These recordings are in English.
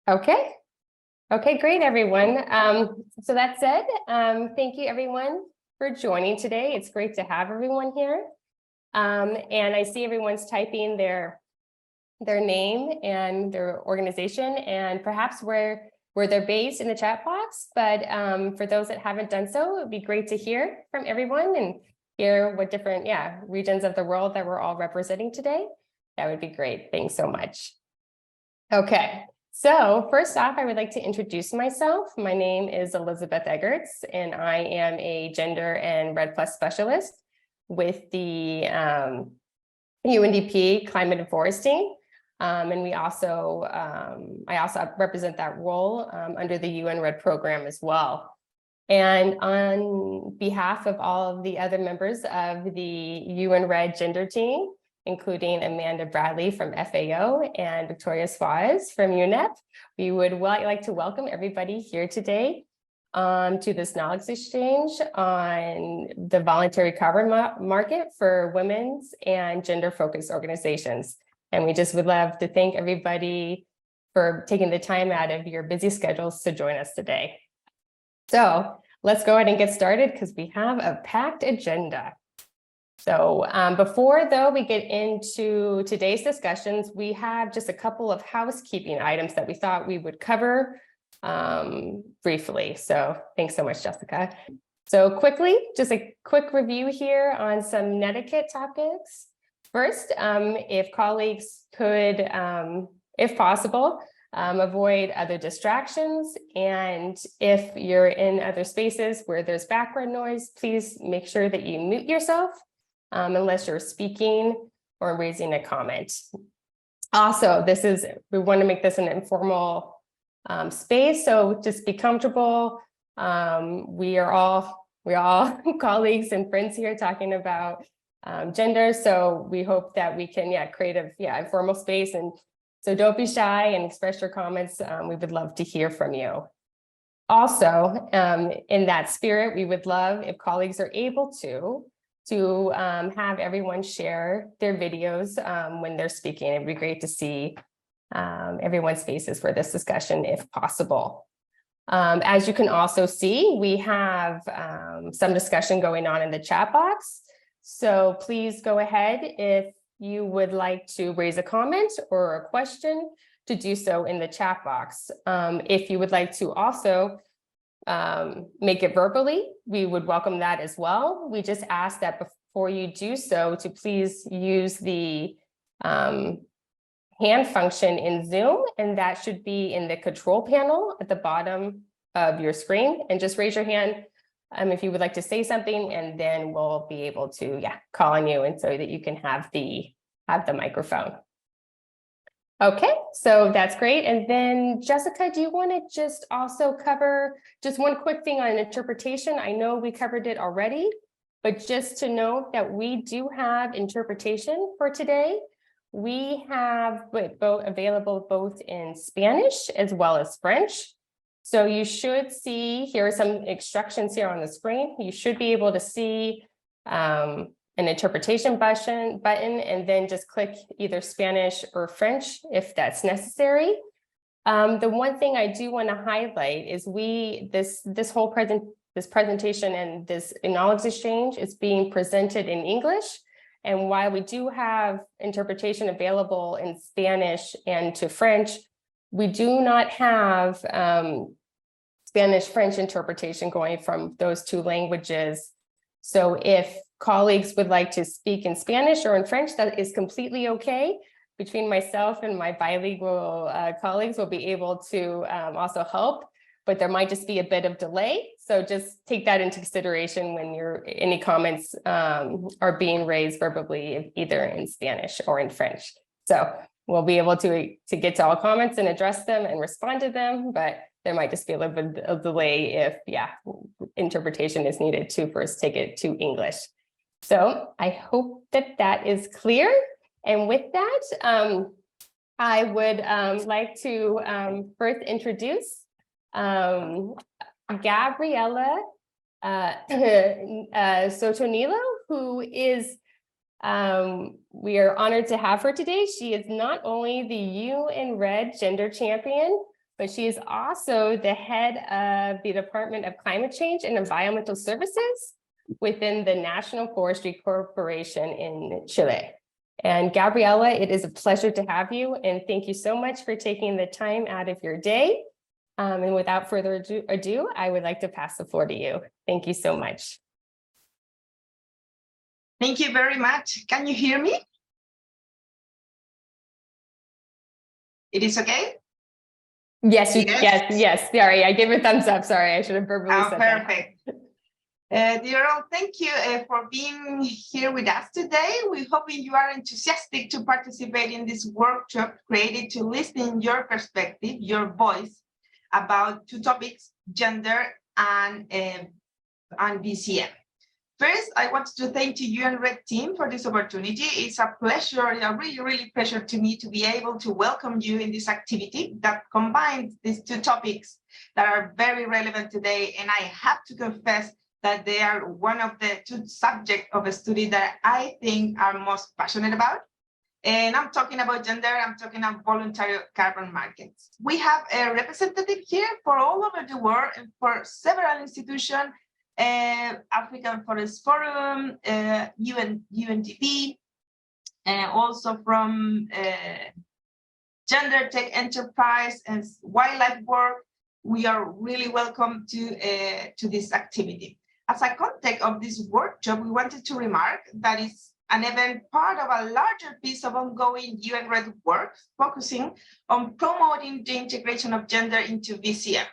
Okay. Okay, great, everyone. So that said, thank you everyone for joining today. It's great to have everyone here. And I see everyone's typing their name and their organization and perhaps where they're based in the chat box. But for those that haven't done so, it would be great to hear from everyone and hear what different regions of the world that we're all representing today. That would be great. Thanks so much. Okay. So first off, I would like to introduce myself. My name is Elizabeth Eggerts, and I am a gender and Red Plus specialist with the UNDP Climate and Foresting. And we also, I also represent that role under the UN Red program as well. And on behalf of all of the other members of the UN Red gender team, including Amanda Bradley from FAO and Victoria Suarez from UNEP, we would like to welcome everybody here today to this knowledge exchange on the voluntary carbon market for women's and gender-focused organizations. And we just would love to thank everybody for taking the time out of your busy schedules to join us today. So let's go ahead and get started because we have a packed agenda. So before, though, we get into today's discussions, we have just a couple of housekeeping items that we thought we would cover briefly. So thanks so much, Jessica. So quickly, just a quick review here on some netiquette topics. First, if colleagues could, if possible, avoid other distractions. And if you're in other spaces where there's background noise, please make sure that you mute yourself. Unless you're speaking or raising a comment. Also, we want to make this an informal space, so just be comfortable. We are all colleagues and friends here talking about gender, so we hope that we can create a informal space, and so don't be shy and express your comments. We would love to hear from you. Also, in that spirit, we would love if colleagues are able to have everyone share their videos when they're speaking. It'd be great to see everyone's faces for this discussion if possible. As you can also see, we have some discussion going on in the chat box. So please go ahead if you would like to raise a comment or a question to do so in the chat box. If you would like to also make it verbally, we would welcome that as well. We just ask that before you do so to please use the hand function in Zoom, and that should be in the control panel at the bottom of your screen, and just raise your hand if you would like to say something, and then we'll be able to call on you and so that you can have the microphone. Okay, so that's great. And then Jessica, do you want to just also cover just one quick thing on interpretation? I know we covered it already, but just to note that we do have interpretation for today. We have available both in Spanish as well as French. So you should see, here are some instructions here on the screen. You should be able to see an interpretation button, and then just click either Spanish or French if that's necessary. The one thing I do want to highlight is this whole presentation and this knowledge exchange is being presented in English. And while we do have interpretation available in Spanish and to French, we do not have Spanish-French interpretation going from those two languages. So if colleagues would like to speak in Spanish or in French, that is completely okay. Between myself and my bilingual colleagues, will be able to also help, but there might just be a bit of delay. So just take that into consideration when any comments are being raised verbally, either in Spanish or in French. So we'll be able to get to all comments and address them and respond to them, but there might just be a little bit of delay if interpretation is needed to first take it to English. So I hope that that is clear. And with that, I would like to first introduce Gabriela Sotonilo, who is, we are honored to have her today. She is not only the UN Red Gender Champion but she is also the head of the Department of Climate Change and Environmental Services within the National Forestry Corporation in Chile. And Gabriela, it is a pleasure to have you, and thank you so much for taking the time out of your day. And without further ado, I would like to pass the floor to you. Thank you so much. Thank you very much. Can you hear me? It is okay? Yes, yes. Sorry, I gave a thumbs up. Sorry, I should have verbally said perfect. Dear all, thank you for being here with us today. We're hoping you are enthusiastic to participate in this workshop created to listen in your perspective, your voice, about two topics, gender and BCM. First, I want to thank the UN Red team for this opportunity. It's a pleasure, a really pleasure to me to be able to welcome you in this activity that combines these two topics that are very relevant today. And I have to confess that they are one of the two subjects of a study that I think are most passionate about. And I'm talking about gender, I'm talking about voluntary carbon markets. We have a representative here for all over the world and for several institutions, African Forest Forum, UNDP, and also from Gender Tech Enterprise and Wildlife Work. We are really welcome to this activity. As a context of this workshop, we wanted to remark that it's an event part of a larger piece of ongoing UN Red work focusing on promoting the integration of gender into VCM.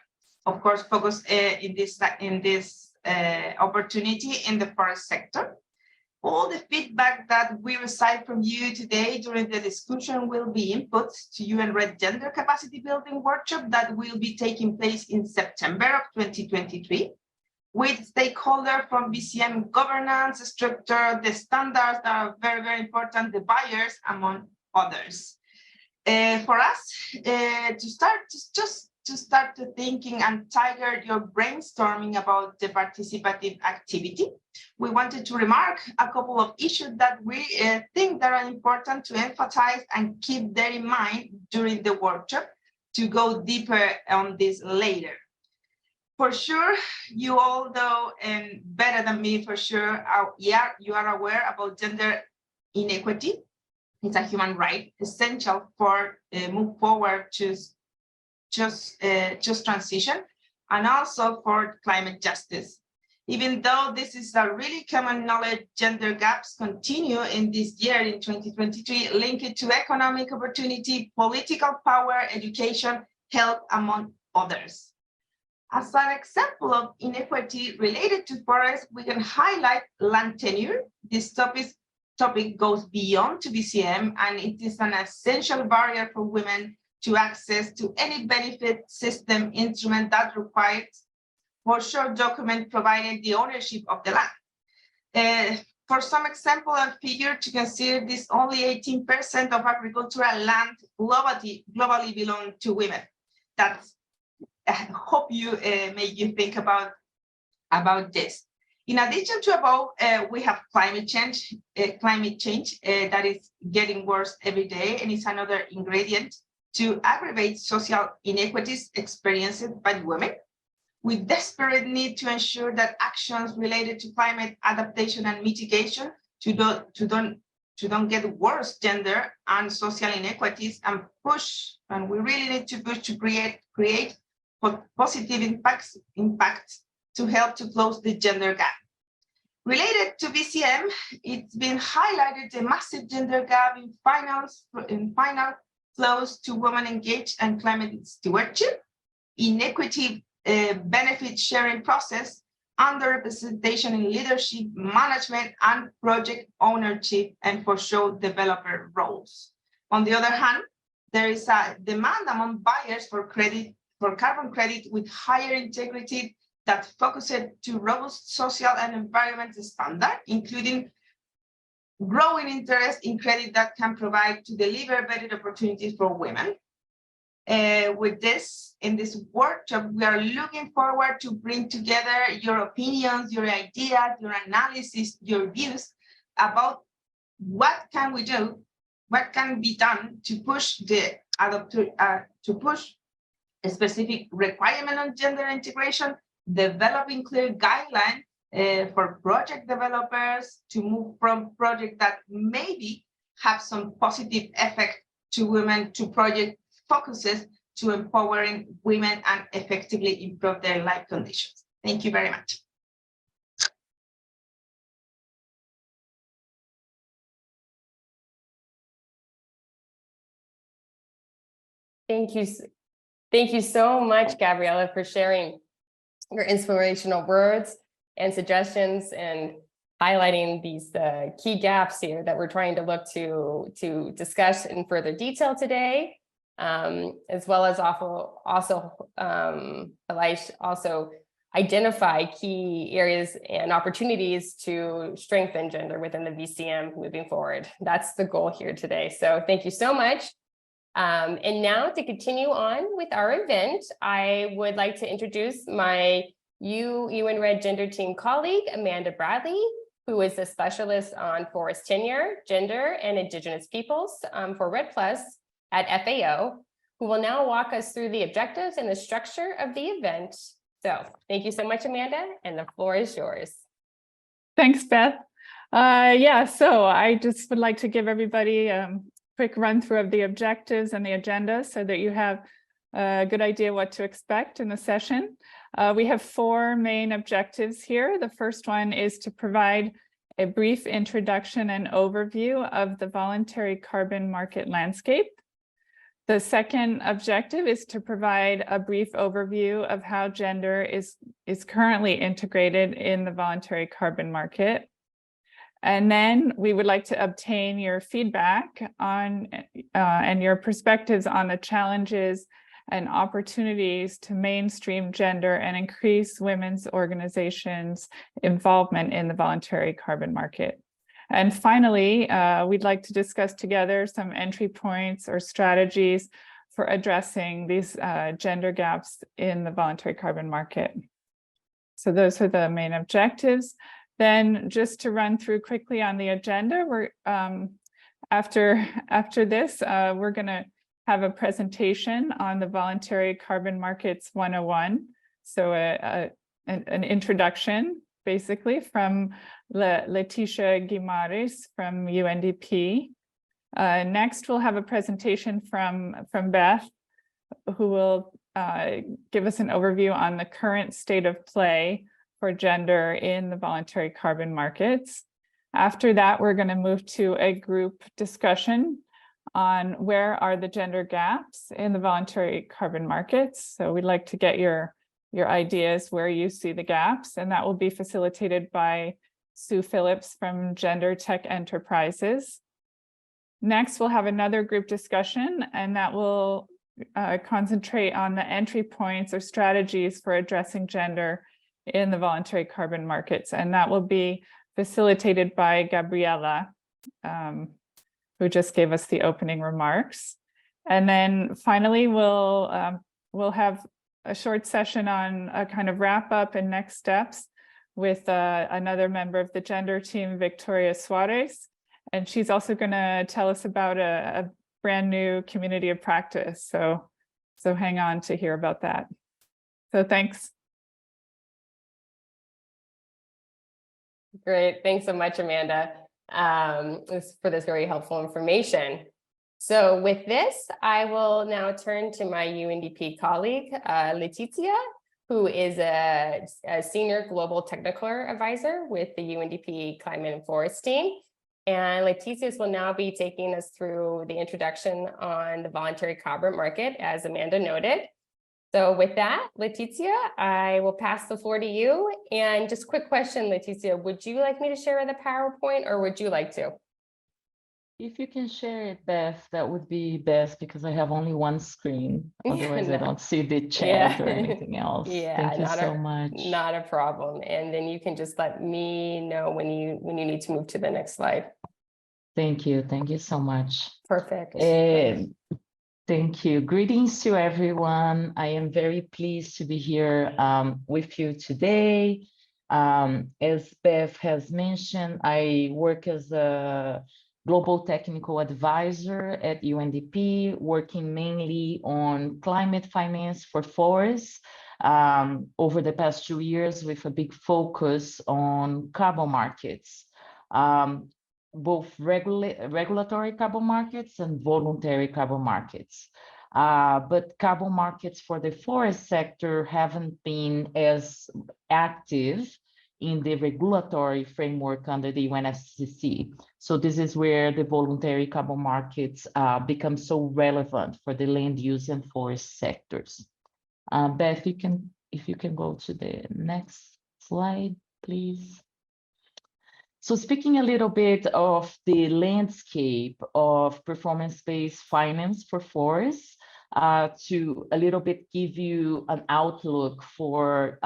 Of course, focus in this opportunity in the forest sector. All the feedback that we receive from you today during the discussion will be inputs to UN Red Gender Capacity Building Workshop that will be taking place in September of 2023 with stakeholders from VCM governance, structure, the standards that are very important, the buyers, among others. For us, to start thinking and trigger your brainstorming about the participative activity, we wanted to remark a couple of issues that we think that are important to emphasize and keep that in mind during the workshop to go deeper on this later. For sure, you all know, and better than me for sure, you are aware about gender inequity. It's a human right, essential for move forward to just transition, and also for climate justice. Even though this is a really common knowledge, gender gaps continue in this year in 2023, linked to economic opportunity, political power, education, health, among others. As an example of inequity related to forests, we can highlight land tenure. This topic goes beyond to BCM, and it is an essential barrier for women to access to any benefit system instrument that requires for sure document providing the ownership of the land. For some example and figure to consider this, only 18% of agricultural land globally belong to women. That's, I hope you make you think about this. In addition to above, we have climate change that is getting worse every day, and it's another ingredient to aggravate social inequities experienced by women. We desperately need to ensure that actions related to climate adaptation and mitigation to don't get worse gender and social inequities and we really need to push to create positive impacts to help to close the gender gap. Related to BCM, it's been highlighted the massive gender gap in final flows to women engaged and climate stewardship, inequity benefit sharing process, underrepresentation in leadership, management, and project ownership, and for sure developer roles. On the other hand, there is a demand among buyers for carbon credit with higher integrity that focuses to robust social and environmental standards, including growing interest in credit that can provide to deliver better opportunities for women. With this, in this workshop, we are looking forward to bring together your opinions, your ideas, your analysis, your views about what can we do, what can be done to push a specific requirement on gender integration, developing clear guidelines for project developers to move from projects that maybe have some positive effect to women to project focuses to empowering women and effectively improve their life conditions. Thank you very much. Thank you. Thank you so much, Gabriela, for sharing your inspirational words and suggestions and highlighting these key gaps here that we're trying to look to discuss in further detail today, as well as also identify key areas and opportunities to strengthen gender within the VCM moving forward. That's the goal here today. So thank you so much. And now to continue on with our event, I would like to introduce my UN Red Gender Team colleague, Amanda Bradley, who is a specialist on forest tenure, gender, and Indigenous peoples for Red Plus at FAO, who will now walk us through the objectives and the structure of the event. So thank you so much, Amanda, and the floor is yours. Thanks, Beth. Yeah, so I just would like to give everybody a quick run through of the objectives and the agenda so that you have a good idea what to expect in the session. We have 4 main objectives here. The first one is to provide a brief introduction and overview of the voluntary carbon market landscape. The second objective is to provide a brief overview of how gender is currently integrated in the voluntary carbon market. And then we would like to obtain your feedback on and your perspectives on the challenges and opportunities to mainstream gender and increase women's organizations' involvement in the voluntary carbon market. And finally, we'd like to discuss together some entry points or strategies for addressing these gender gaps in the voluntary carbon market. So those are the main objectives. Then just to run through quickly on the agenda, we're after this, we're going to have a presentation on the Voluntary Carbon Markets 101. So an introduction, basically, from Leticia Guimares from UNDP. Next, we'll have a presentation from Beth, who will give us an overview on the current state of play for gender in the voluntary carbon markets. After that, we're going to move to a group discussion on where are the gender gaps in the voluntary carbon markets. So we'd like to get your ideas where you see the gaps, and that will be facilitated by Sue Phillips from Gender Tech Enterprises. Next, we'll have another group discussion, and that will concentrate on the entry points or strategies for addressing gender in the voluntary carbon markets, and that will be facilitated by Gabriela, who just gave us the opening remarks. And then finally, we'll have a short session on a kind of wrap up and next steps with another member of the gender team, Victoria Suarez, and she's also going to tell us about a brand new community of practice. So hang on to hear about that. So thanks. Great. Thanks so much, Amanda, for this very helpful information. So with this, I will now turn to my UNDP colleague, Leticia, who is a senior global technical advisor with the UNDP Climate and Forest team. And Leticia will now be taking us through the introduction on the voluntary carbon market, as Amanda noted. So with that, Leticia, I will pass the floor to you. And just a quick question, Leticia, would you like me to share the PowerPoint or would you like to? If you can share it, Beth, that would be best because I have only one screen. Otherwise, I don't see the chat or anything else. Thank you so much. Not a problem. And then you can just let me know when you need to move to the next slide. Thank you. Thank you so much. Perfect. Thank you. Greetings to everyone. I am very pleased to be here with you today. As Beth has mentioned, I work as a global technical advisor at UNDP, working mainly on climate finance for forests over the past 2 years with a big focus on carbon markets, both regulatory carbon markets and voluntary carbon markets. But carbon markets for the forest sector haven't been as active in the regulatory framework under the UNFCCC. So this is where the voluntary carbon markets become so relevant for the land use and forest sectors. Beth, if you can go to the next slide, please. So speaking a little bit of the landscape of performance-based finance for forests, to a little bit give you an outlook for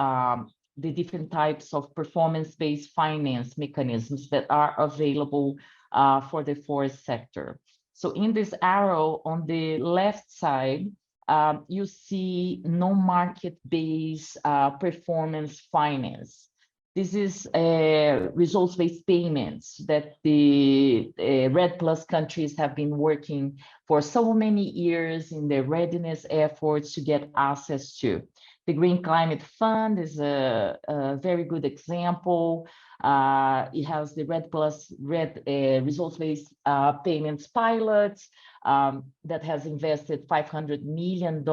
the different types of performance-based finance mechanisms that are available for the forest sector. So in this arrow on the left side, you see non-market-based performance finance. This is results-based payments that the REDD+ countries have been working for so many years in their readiness efforts to get access to. The Green Climate Fund is a very good example. It has the REDD+ results-based payments pilot that has invested $500 million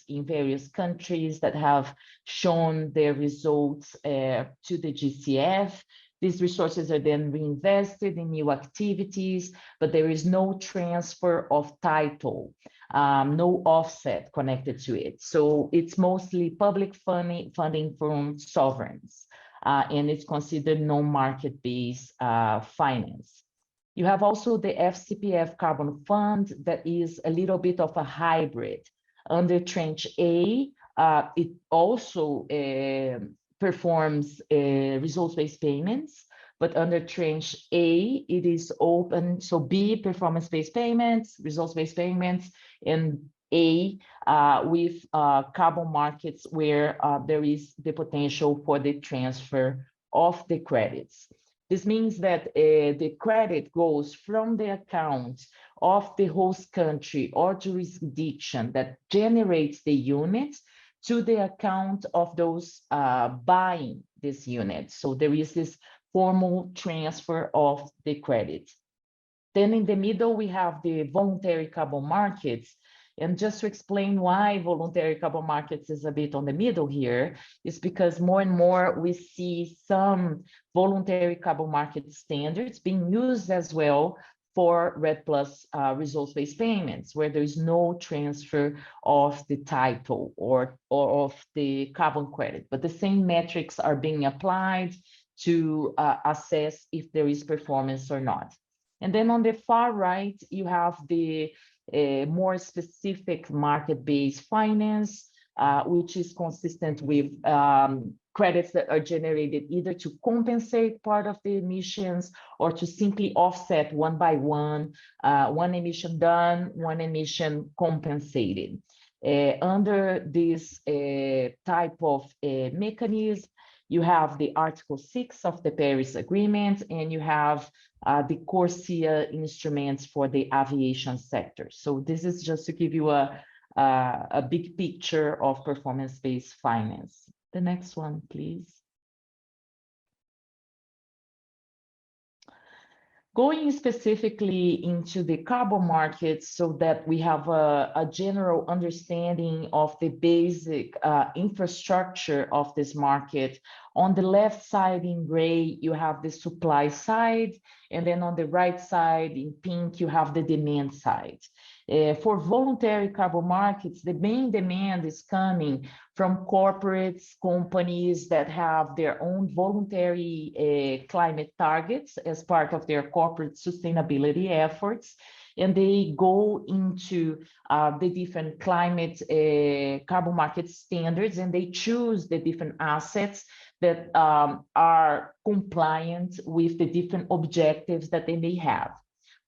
in various countries that have shown their results to the GCF. These resources are then reinvested in new activities, but there is no transfer of title, no offset connected to it. So it's mostly public funding from sovereigns, and it's considered non-market-based finance. You have also the FCPF Carbon Fund that is a little bit of a hybrid. Under Tranche A, it also performs results-based payments, but under Tranche A, it is open. So B, performance-based payments, results-based payments, and A, with carbon markets where there is the potential for the transfer of the credits. This means that the credit goes from the account of the host country or jurisdiction that generates the units to the account of those buying this unit. So there is this formal transfer of the credit. Then in the middle, we have the voluntary carbon markets. And just to explain why voluntary carbon markets is a bit on the middle here, is because more and more we see some voluntary carbon market standards being used as well for REDD+ results-based payments, where there is no transfer of the title or of the carbon credit, but the same metrics are being applied to assess if there is performance or not. And then on the far right, you have the more specific market-based finance, which is consistent with credits that are generated either to compensate part of the emissions or to simply offset one by one, one emission done, one emission compensated. Under this type of mechanism, you have the Article 6 of the Paris Agreement, and you have the CORSIA instruments for the aviation sector. So this is just to give you a big picture of performance-based finance. The next one, please. Going specifically into the carbon markets so that we have a general understanding of the basic infrastructure of this market. On the left side in gray, you have the supply side, and then on the right side in pink, you have the demand side. For voluntary carbon markets, the main demand is coming from corporates, companies that have their own voluntary climate targets as part of their corporate sustainability efforts. And they go into the different climate carbon market standards, and they choose the different assets that are compliant with the different objectives that they may have.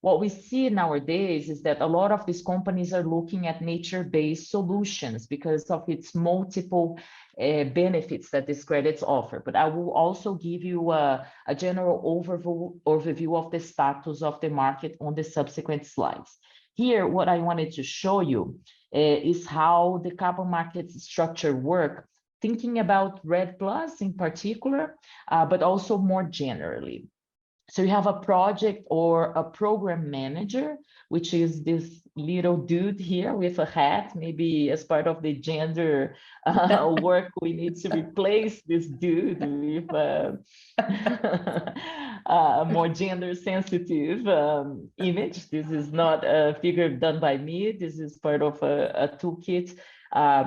What we see nowadays is that a lot of these companies are looking at nature-based solutions because of its multiple benefits that these credits offer. But I will also give you a general overview of the status of the market on the subsequent slides. Here, what I wanted to show you is how the carbon market structure work, thinking about REDD+ in particular, but also more generally. So you have a project or a program manager, which is this little dude here with a hat. Maybe as part of the gender work, we need to replace this dude with a more gender sensitive image. This is not a figure done by me. This is part of a toolkit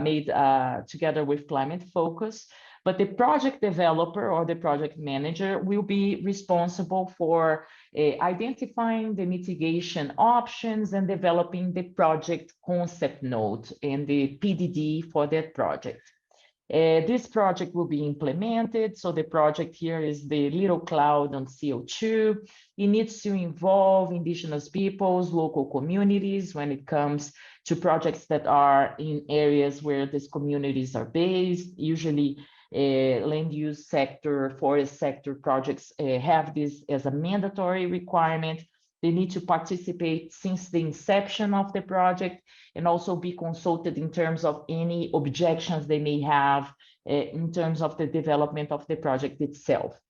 made together with Climate Focus. But the project developer or the project manager will be responsible for identifying the mitigation options and developing the project concept note and the PDD for that project. This project will be implemented. So the project here is the little cloud on CO2. It needs to involve indigenous peoples, local communities when it comes to projects that are in areas where these communities are based. Usually land use sector, forest sector projects have this as a mandatory requirement. They need to participate since the inception of the project and also be consulted in terms of any objections they may have in terms of the development of the project itself.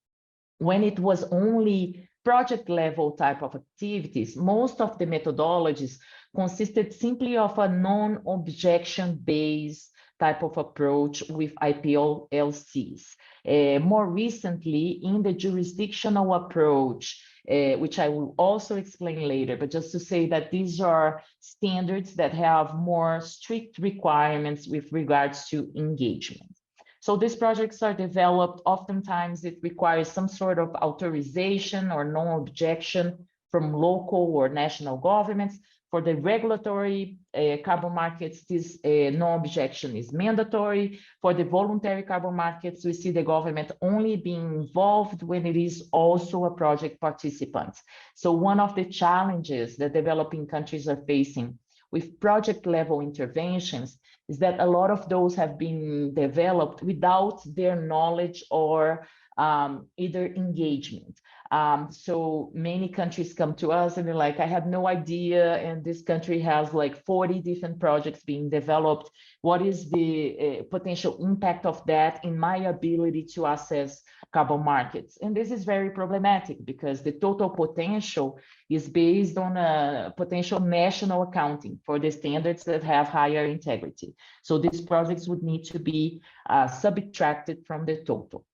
When it was only project level type of activities, most of the methodologies consisted simply of a non-objection based type of approach with IPLCs. More recently, in the jurisdictional approach, which I will also explain later, but just to say that these are standards that have more strict requirements with regards to engagement. So these projects are developed, oftentimes it requires some sort of authorization or non-objection from local or national governments. For the regulatory carbon markets, this no-objection is mandatory. For the voluntary carbon markets, we see the government only being involved when it is also a project participant. So one of the challenges that developing countries are facing with project level interventions is that a lot of those have been developed without their knowledge or either engagement. So many countries come to us and they're like, I had no idea, and this country has like 40 different projects being developed. What is the potential impact of that in my ability to access carbon markets? And this is very problematic because the total potential is based on a potential national accounting for the standards that have higher integrity. So these projects would need to be subtracted from the total.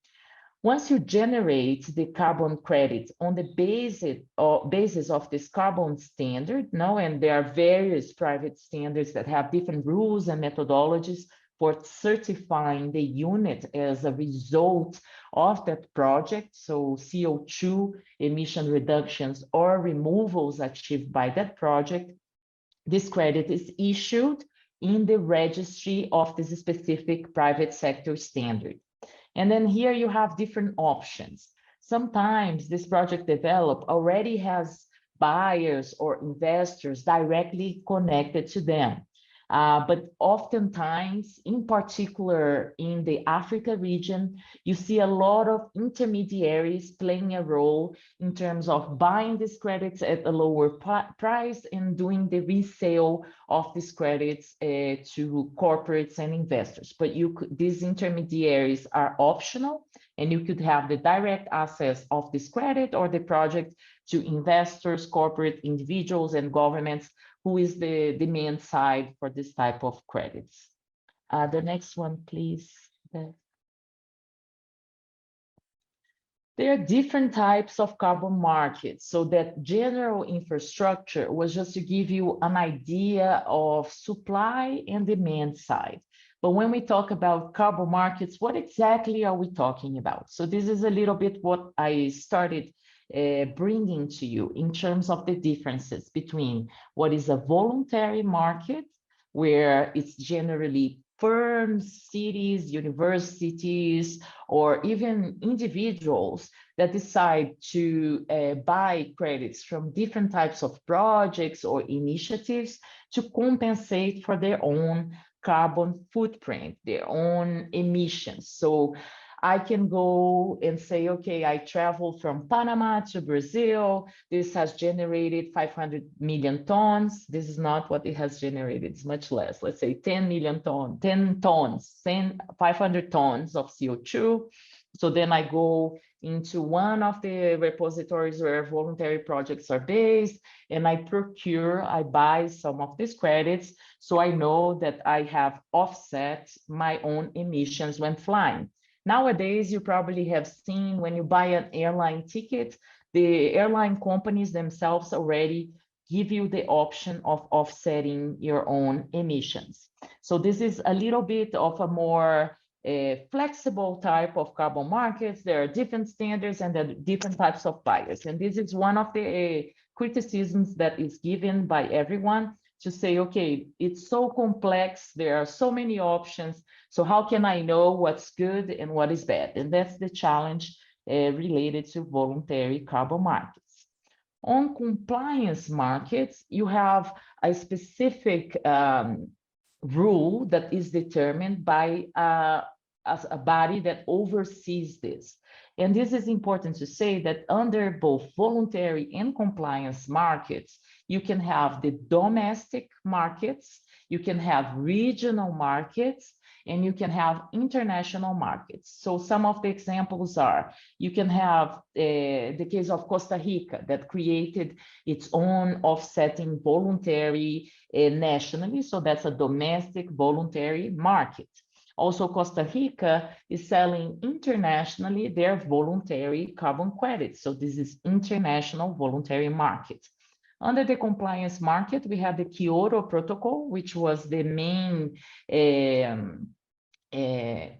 Once you generate the carbon credit on the basis of this carbon standard, and there are various private standards that have different rules and methodologies for certifying the unit as a result of that project, so CO2 emission reductions or removals achieved by that project, this credit is issued in the registry of this specific private sector standard. And then here you have different options. Sometimes this project developed already has buyers or investors directly connected to them. But oftentimes, in particular in the Africa region, you see a lot of intermediaries playing a role in terms of buying these credits at a lower price and doing the resale of these credits to corporates and investors. But these intermediaries are optional, and you could have the direct access of this credit or the project to investors, corporate individuals, and governments, who is the demand side for this type of credits. The next one, please. There are different types of carbon markets. So that general infrastructure was just to give you an idea of supply and demand side. But when we talk about carbon markets, what exactly are we talking about? So this is a little bit what I started bringing to you in terms of the differences between what is a voluntary market, where it's generally firms, cities, universities, or even individuals that decide to buy credits from different types of projects or initiatives to compensate for their own carbon footprint, their own emissions. So I can go and say, okay, I traveled from Panama to Brazil. This has generated 500 million tons. This is not what it has generated. It's much less. Let's say 10 million tons, 500 tons of CO2. So then I go into one of the repositories where voluntary projects are based, and I buy some of these credits. So I know that I have offset my own emissions when flying. Nowadays, you probably have seen when you buy an airline ticket, the airline companies themselves already give you the option of offsetting your own emissions. So this is a little bit of a more flexible type of carbon markets. There are different standards and there are different types of buyers. And this is one of the criticisms that is given by everyone, to say, okay, it's so complex, there are so many options, so how can I know what's good and what is bad? And that's the challenge related to voluntary carbon markets. On compliance markets, you have a specific rule that is determined by as a body that oversees this. And this is important to say that under both voluntary and compliance markets, you can have the domestic markets, you can have regional markets, and you can have international markets. So some of the examples are, you can have the case of Costa Rica that created its own offsetting voluntary nationally. So that's a domestic voluntary market. Also, Costa Rica is selling internationally their voluntary carbon credits. So this is international voluntary market. Under the compliance market, we have the Kyoto Protocol, which was the main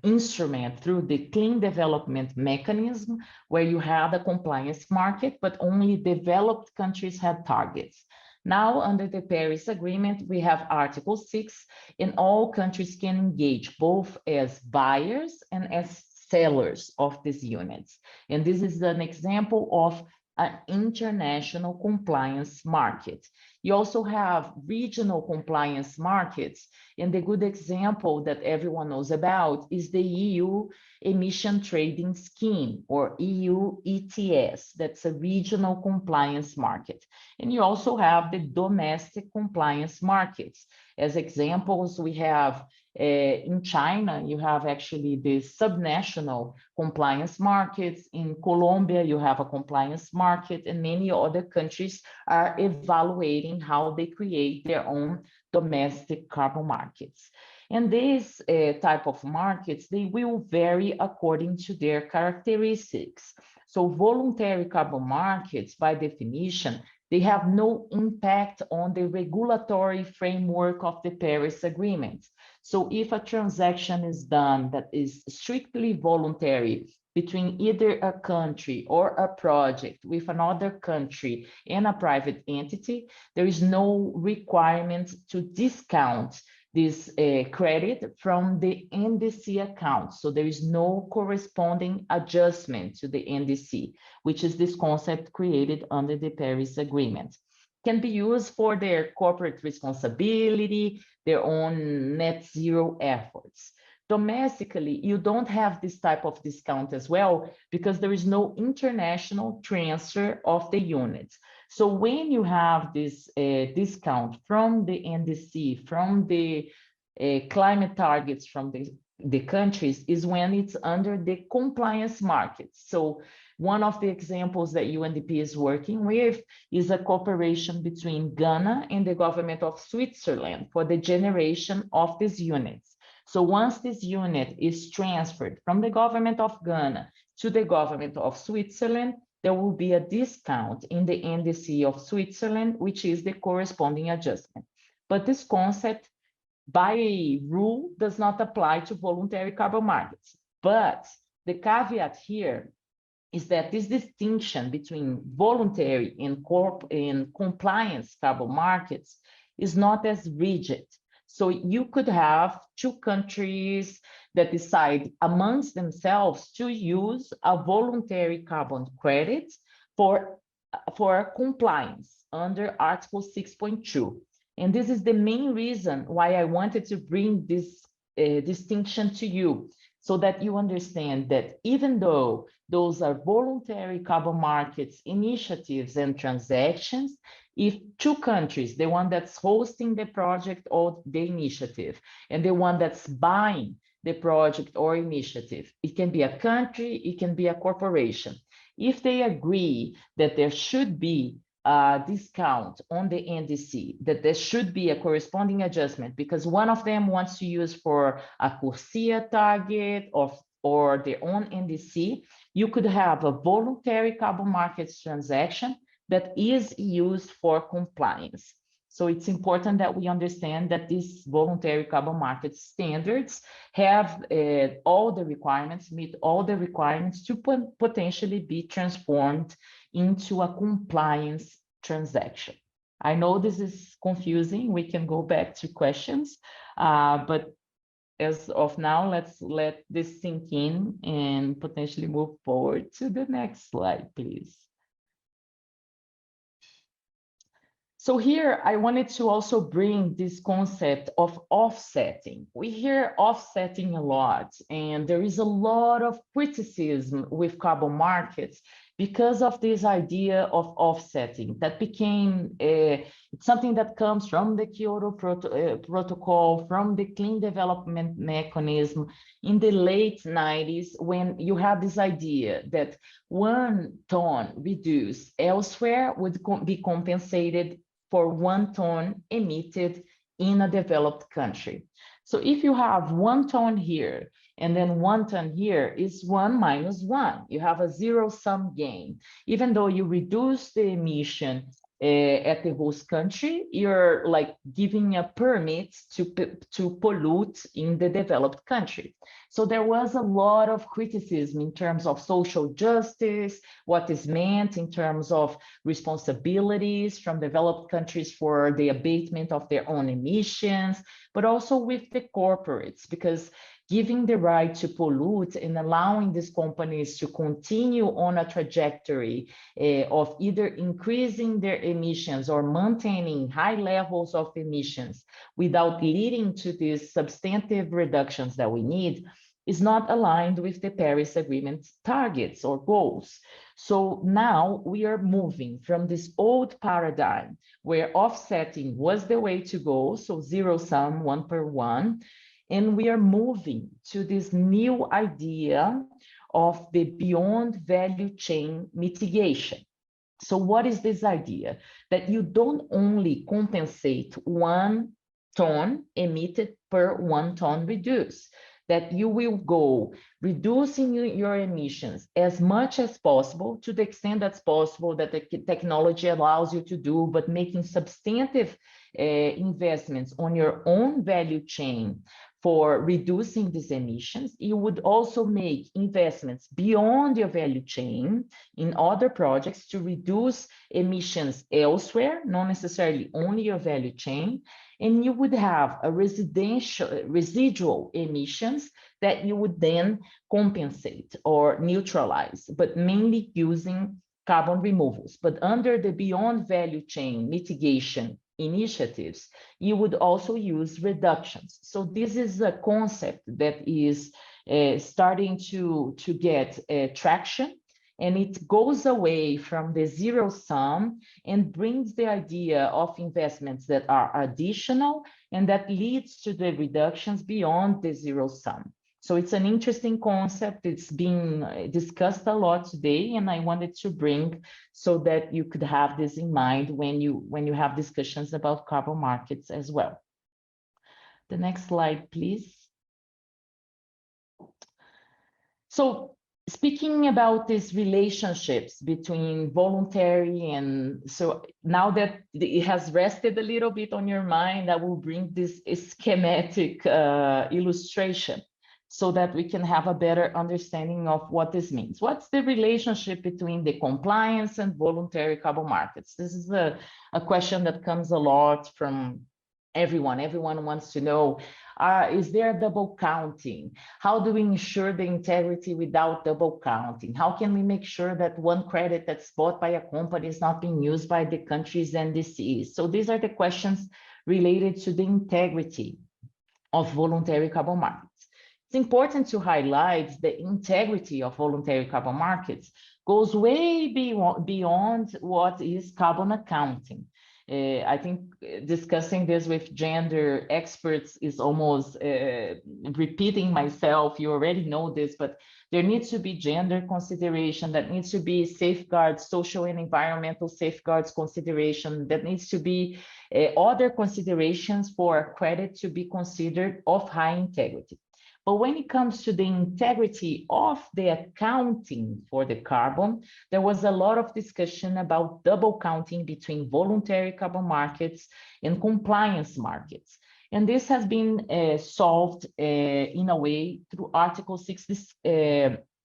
instrument through the clean development mechanism, where you had a compliance market, but only developed countries had targets. Now, under the Paris Agreement, we have Article 6, and all countries can engage both as buyers and as sellers of these units. And this is an example of an international compliance market. You also have regional compliance markets, and the good example that everyone knows about is the EU Emission Trading Scheme, or EU ETS. That's a regional compliance market. And you also have the domestic compliance markets. As examples, we have in China, you have actually the subnational compliance markets. In Colombia, you have a compliance market, and many other countries are evaluating how they create their own domestic carbon markets. And these type of markets, they will vary according to their characteristics. So voluntary carbon markets, by definition, they have no impact on the regulatory framework of the Paris Agreement. So if a transaction is done that is strictly voluntary between either a country or a project with another country and a private entity, there is no requirement to discount this credit from the NDC account. So there is no corresponding adjustment to the NDC, which is this concept created under the Paris Agreement. Can be used for their corporate responsibility, their own net zero efforts. Domestically, you don't have this type of discount as well, because there is no international transfer of the units. So when you have this discount from the NDC, from the climate targets from the countries, is when it's under the compliance markets. So one of the examples that UNDP is working with is a cooperation between Ghana and the government of Switzerland for the generation of these units. So once this unit is transferred from the government of Ghana to the government of Switzerland, there will be a discount in the NDC of Switzerland, which is the corresponding adjustment. But this concept, by rule, does not apply to voluntary carbon markets. But the caveat here is that this distinction between voluntary and compliance carbon markets is not as rigid. So you could have two countries that decide amongst themselves to use a voluntary carbon credit for compliance under Article 6.2. And this is the main reason why I wanted to bring this distinction to you, so that you understand that even though those are voluntary carbon markets initiatives and transactions, if two countries, the one that's hosting the project or the initiative, and the one that's buying the project or initiative, it can be a country, it can be a corporation. If they agree that there should be a discount on the NDC, that there should be a corresponding adjustment because one of them wants to use for a CORSIA target or their own NDC, you could have a voluntary carbon markets transaction that is used for compliance. So it's important that we understand that these voluntary carbon market standards have all the requirements, meet all the requirements to potentially be transformed into a compliance transaction. I know this is confusing. We can go back to questions, but as of now, let's let this sink in and potentially move forward to the next slide, please. So here, I wanted to also bring this concept of offsetting. We hear offsetting a lot, and there is a lot of criticism with carbon markets because of this idea of offsetting that became something that comes from the Kyoto Protocol, from the Clean Development Mechanism in the late 90s, when you had this idea that 1 ton reduced elsewhere would be compensated for 1 ton emitted in a developed country. So if you have 1 ton here and then 1 ton here, is 1 minus 1. You have a zero-sum game. Even though you reduce the emission at the host country, you're like giving a permit to pollute in the developed country. So there was a lot of criticism in terms of social justice, what is meant in terms of responsibilities from developed countries for the abatement of their own emissions, but also with the corporates, because giving the right to pollute and allowing these companies to continue on a trajectory of either increasing their emissions or maintaining high levels of emissions without leading to these substantive reductions that we need is not aligned with the Paris Agreement targets or goals. So now we are moving from this old paradigm where offsetting was the way to go, so zero sum, 1 per 1, and we are moving to this new idea of the beyond value chain mitigation. So what is this idea? That you don't only compensate 1 ton emitted per 1 ton reduced, that you will go reducing your emissions as much as possible, to the extent that's possible that the technology allows you to do, but making substantive investments on your own value chain for reducing these emissions. You would also make investments beyond your value chain in other projects to reduce emissions elsewhere, not necessarily only your value chain. And you would have a residual emissions that you would then compensate or neutralize, but mainly using carbon removals. But under the beyond value chain mitigation initiatives, you would also use reductions. So this is a concept that is starting to get traction, and it goes away from the zero sum and brings the idea of investments that are additional and that leads to the reductions beyond the zero sum. So it's an interesting concept. It's being discussed a lot today, and I wanted to bring so that you could have this in mind when you have discussions about carbon markets as well. The next slide, please. So speaking about these relationships between voluntary and, so now that it has rested a little bit on your mind, I will bring this schematic illustration so that we can have a better understanding of what this means. What's the relationship between the compliance and voluntary carbon markets? This is a question that comes a lot from Everyone wants to know, is there double counting? How do we ensure the integrity without double counting? How can we make sure that one credit that's bought by a company is not being used by the country's NDCs? So these are the questions related to the integrity of voluntary carbon markets. It's important to highlight the integrity of voluntary carbon markets goes way beyond what is carbon accounting. I think discussing this with gender experts is almost repeating myself. You already know this, but there needs to be gender consideration, that needs to be safeguards, social and environmental safeguards consideration, that needs to be other considerations for credit to be considered of high integrity. But when it comes to the integrity of the accounting for the carbon, there was a lot of discussion about double counting between voluntary carbon markets and compliance markets. And this has been solved in a way through Article 6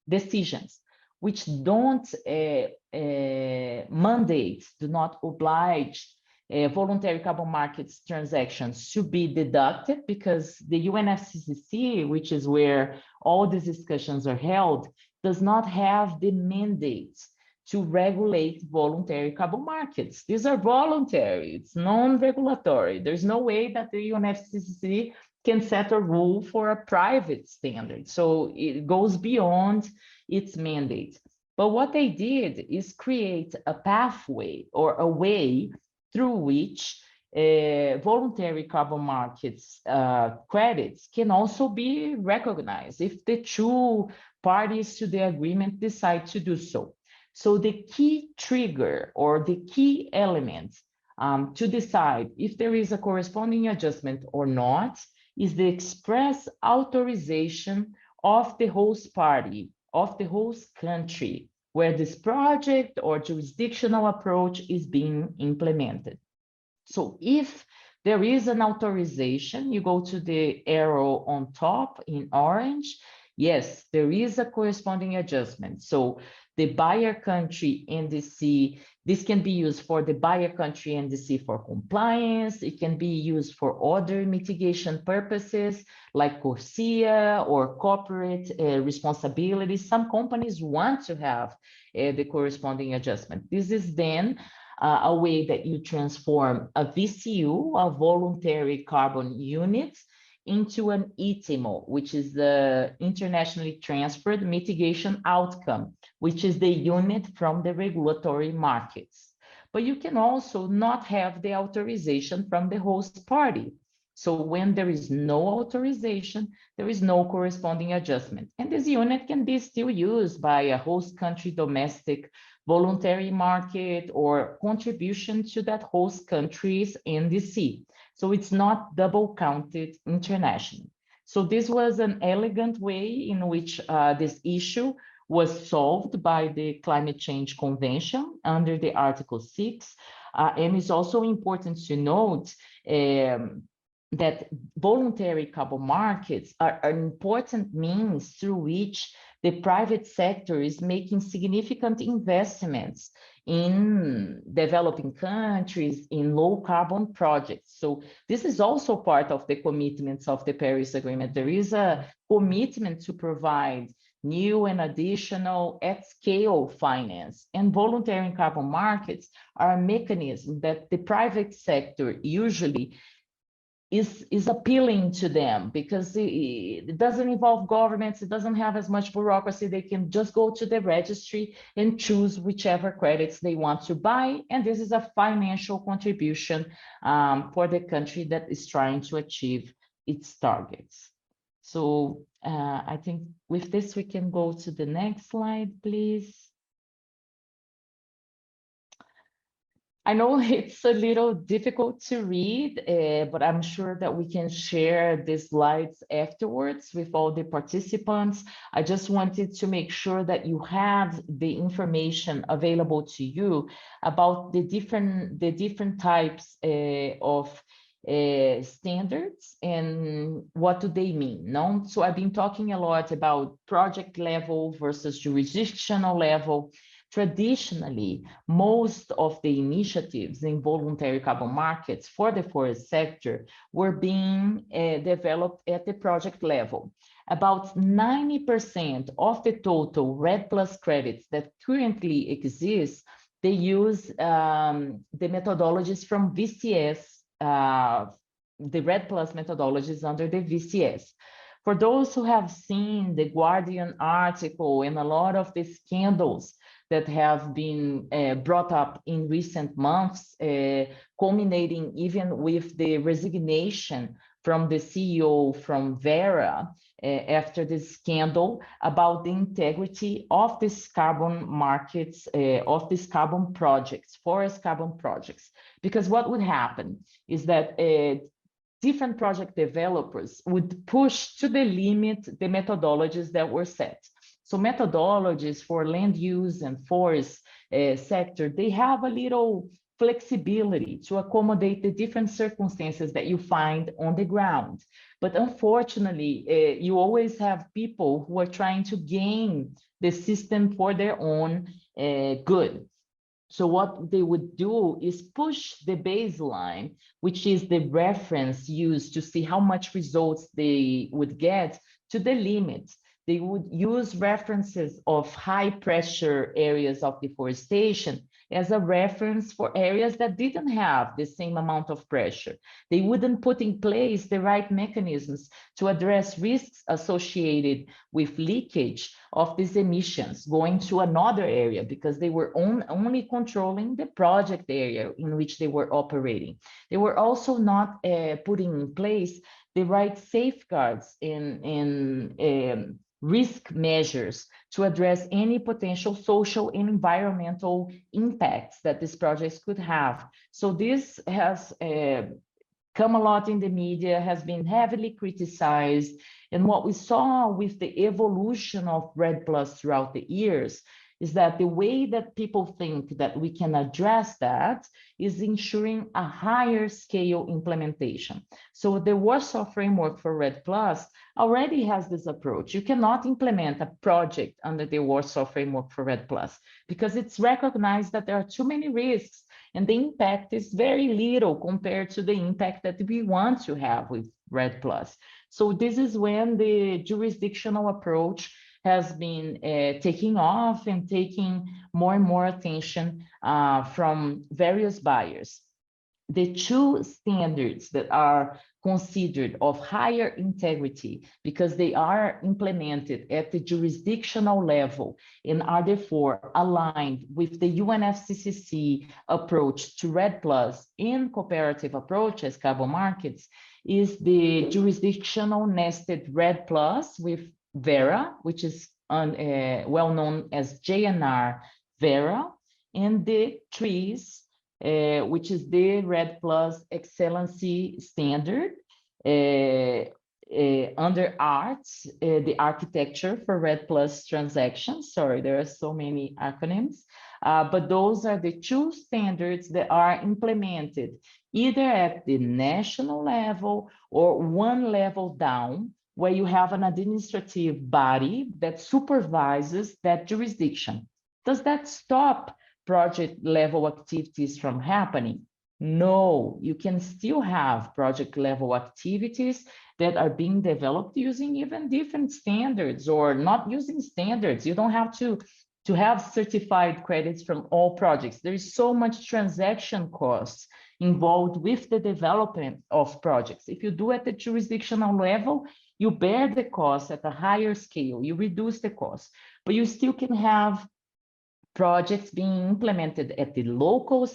decisions, which don't mandate, do not oblige voluntary carbon markets transactions to be deducted, because the UNFCCC, which is where all these discussions are held, does not have the mandate to regulate voluntary carbon markets. These are voluntary, it's non-regulatory. There's no way that the UNFCCC can set a rule for a private standard. So it goes beyond its mandate. But what they did is create a pathway or a way through which voluntary carbon markets credits can also be recognized if the two parties to the agreement decide to do so. So the key trigger or the key element to decide if there is a corresponding adjustment or not is the express authorization of the host party, of the host country, where this project or jurisdictional approach is being implemented. So if there is an authorization, you go to the arrow on top in orange, yes, there is a corresponding adjustment. So the buyer country NDC, this can be used for the buyer country NDC for compliance. It can be used for other mitigation purposes like CORSIA or corporate responsibility. Some companies want to have the corresponding adjustment. This is then a way that you transform a VCU, a voluntary carbon unit, into an ITIMO, which is the internationally transferred mitigation outcome, which is the unit from the regulatory markets. But you can also not have the authorization from the host party. So when there is no authorization, there is no corresponding adjustment. And this unit can be still used by a host country domestic voluntary market or contribution to that host country's NDC. So it's not double counted internationally. So this was an elegant way in which this issue was solved by the Climate Change Convention under the Article 6. And it's also important to note that voluntary carbon markets are an important means through which the private sector is making significant investments in developing countries, in low carbon projects. So this is also part of the commitments of the Paris Agreement. There is a commitment to provide new and additional at-scale finance, and voluntary carbon markets are a mechanism that the private sector usually is appealing to them because it doesn't involve governments, it doesn't have as much bureaucracy. They can just go to the registry and choose whichever credits they want to buy. And this is a financial contribution for the country that is trying to achieve its targets. So I think with this, we can go to the next slide, please. I know it's a little difficult to read, but I'm sure that we can share the slides afterwards with all the participants. I just wanted to make sure that you have the information available to you about the different types of standards and what do they mean. No? So I've been talking a lot about project level versus jurisdictional level, traditionally, most of the initiatives in voluntary carbon markets for the forest sector were being developed at the project level. About 90% of the total REDD+ credits that currently exist, they use the methodologies from VCS, the REDD+ methodologies under the VCS. For those who have seen the Guardian article and a lot of the scandals that have been brought up in recent months, culminating even with the resignation from the CEO from Vera after this scandal about the integrity of these carbon markets, of these carbon projects, forest carbon projects. Because what would happen is that different project developers would push to the limit the methodologies that were set. So methodologies for land use and forest sector, they have a little flexibility to accommodate the different circumstances that you find on the ground. But unfortunately, you always have people who are trying to game the system for their own good. So what they would do is push the baseline, which is the reference used to see how much results they would get, to the limit. They would use references of high pressure areas of deforestation as a reference for areas that didn't have the same amount of pressure. They wouldn't put in place the right mechanisms to address risks associated with leakage of these emissions going to another area, because they were only controlling the project area in which they were operating. They were also not putting in place the right safeguards in risk measures to address any potential social and environmental impacts that these projects could have. So this has come a lot in the media, has been heavily criticized. And what we saw with the evolution of REDD+ throughout the years is that the way that people think that we can address that is ensuring a higher scale implementation. So the Warsaw Framework for REDD+ already has this approach. You cannot implement a project under the Warsaw Framework for REDD+ because it's recognized that there are too many risks and the impact is very little compared to the impact that we want to have with REDD+. So this is when the jurisdictional approach has been taking off and taking more and more attention from various buyers. The two standards that are considered of higher integrity because they are implemented at the jurisdictional level and are therefore aligned with the UNFCCC approach to REDD+ in cooperative approaches, carbon markets, is the jurisdictional nested REDD+ with Vera, which is well known as JNR Vera, and the trees, which is the REDD+ Excellency Standard under arts, the architecture for REDD+ transactions. Sorry, there are so many acronyms, but those are the two standards that are implemented either at the national level or one level down, where you have an administrative body that supervises that jurisdiction. Does that stop project level activities from happening? No, you can still have project level activities that are being developed using even different standards or not using standards. You don't have to have certified credits from all projects. There is so much transaction costs involved with the development of projects. If you do at the jurisdictional level, you bear the cost at a higher scale, you reduce the cost, but you still can have projects being implemented at the local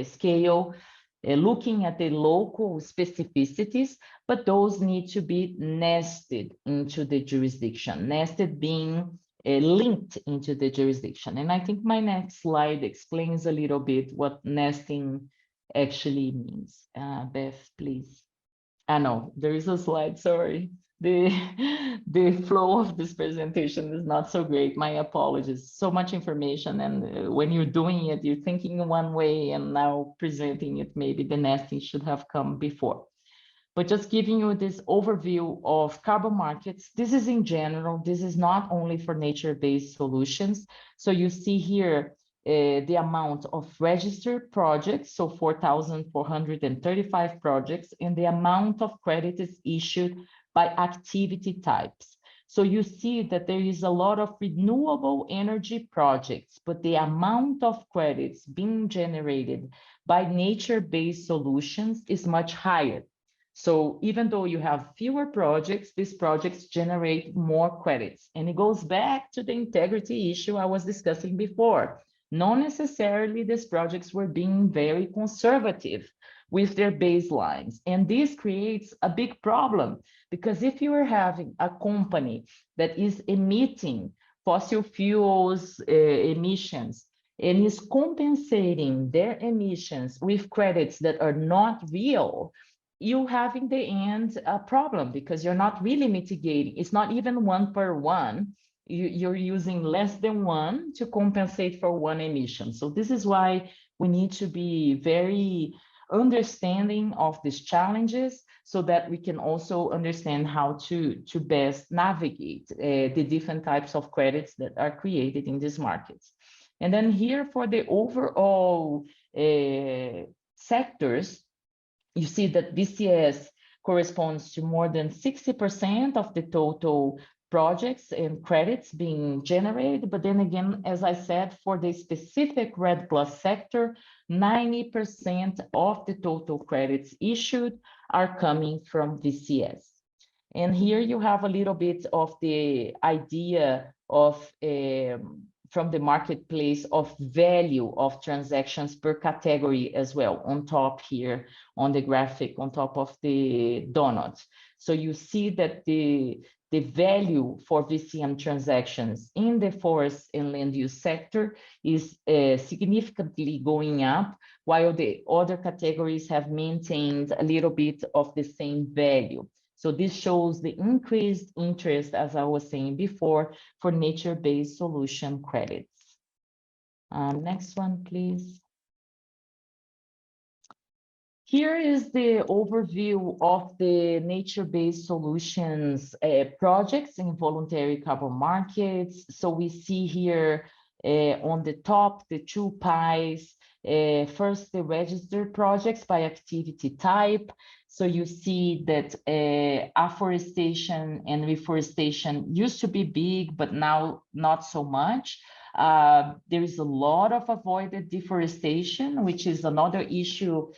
scale, looking at the local specificities, but those need to be nested into the jurisdiction, nested being linked into the jurisdiction. And I think my next slide explains a little bit what nesting actually means. Beth, please. No, there is a slide, sorry. The flow of this presentation is not so great. My apologies. So much information, and when you're doing it, you're thinking one way, and now presenting it, maybe the nesting should have come before. But just giving you this overview of carbon markets, this is in general, this is not only for nature-based solutions. So you see here the amount of registered projects, so 4,435 projects, and the amount of credits issued by activity types. So you see that there is a lot of renewable energy projects, but the amount of credits being generated by nature-based solutions is much higher. So even though you have fewer projects, these projects generate more credits. And it goes back to the integrity issue I was discussing before. Not necessarily these projects were being very conservative with their baselines. And this creates a big problem, because if you are having a company that is emitting fossil fuels emissions and is compensating their emissions with credits that are not real, you have in the end a problem, because you're not really mitigating. It's not even 1 per 1. You're using less than 1 to compensate for 1 emission. So this is why we need to be very understanding of these challenges, so that we can also understand how to best navigate the different types of credits that are created in these markets. And then here for the overall sectors, you see that BCS corresponds to more than 60% of the total projects and credits being generated. But then again, as I said, for the specific REDD+ sector, 90% of the total credits issued are coming from BCS. And here you have a little bit of the idea of from the marketplace of value of transactions per category as well, on top here on the graphic, on top of the donuts. So you see that the value for VCM transactions in the forest and land use sector is significantly going up, while the other categories have maintained a little bit of the same value. So this shows the increased interest, as I was saying before, for nature-based solution credits. Next one, please. Here is the overview of the nature-based solutions projects in voluntary carbon markets. So we see here on the top, the 2 pies, first the registered projects by activity type. So you see that afforestation and reforestation used to be big, but now not so much. There is a lot of avoided deforestation, which is another issue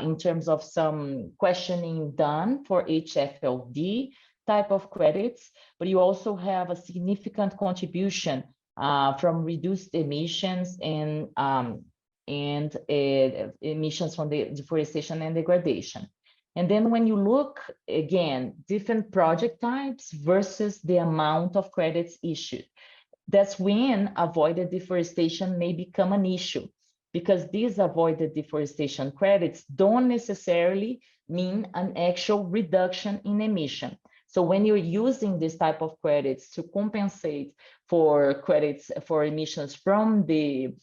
in terms of some questioning done for HFLD type of credits, but you also have a significant contribution from reduced emissions and emissions from the deforestation and degradation. And then when you look again, different project types versus the amount of credits issued, that's when avoided deforestation may become an issue, because these avoided deforestation credits don't necessarily mean an actual reduction in emission. So when you're using this type of credits to compensate for credits for emissions from the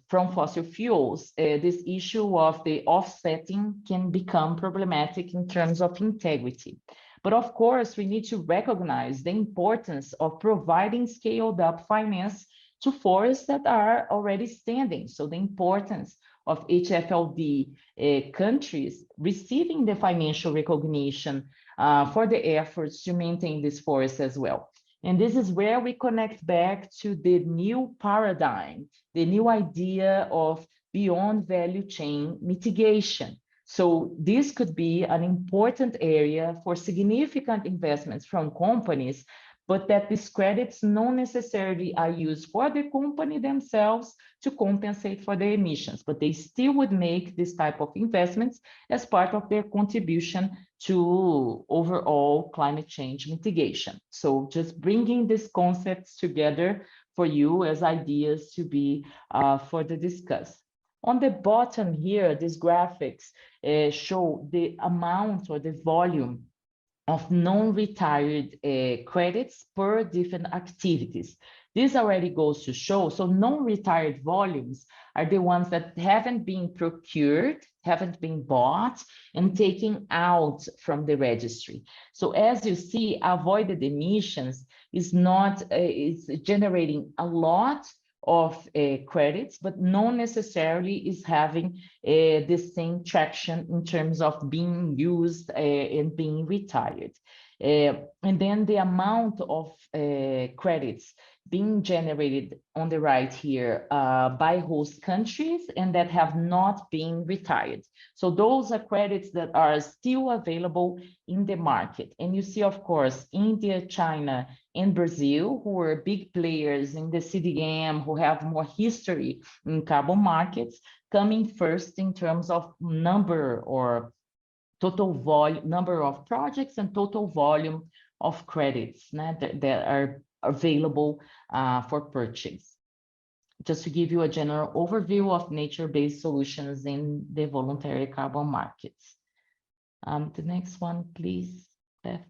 from fossil fuels, this issue of the offsetting can become problematic in terms of integrity. But of course, we need to recognize the importance of providing scaled up finance to forests that are already standing. So the importance of HFLD countries receiving the financial recognition for the efforts to maintain this forest as well. And this is where we connect back to the new paradigm, the new idea of beyond value chain mitigation. So this could be an important area for significant investments from companies, but that these credits not necessarily are used for the company themselves to compensate for the emissions, but they still would make this type of investments as part of their contribution to overall climate change mitigation. So just bringing these concepts together for you as ideas to be further discussed. On the bottom here, these graphics show the amount or the volume of non-retired credits per different activities. This already goes to show, so non-retired volumes are the ones that haven't been procured, haven't been bought, and taken out from the registry. So as you see, avoided emissions is not, is generating a lot of credits, but not necessarily is having the same traction in terms of being used and being retired. And then the amount of credits being generated on the right here by host countries and that have not been retired. So those are credits that are still available in the market. And you see, of course, India, China, and Brazil, who are big players in the CDM, who have more history in carbon markets, coming first in terms of number or total volume, number of projects and total volume of credits that are available for purchase. Just to give you a general overview of nature-based solutions in the voluntary carbon markets. The next one, please, Beth.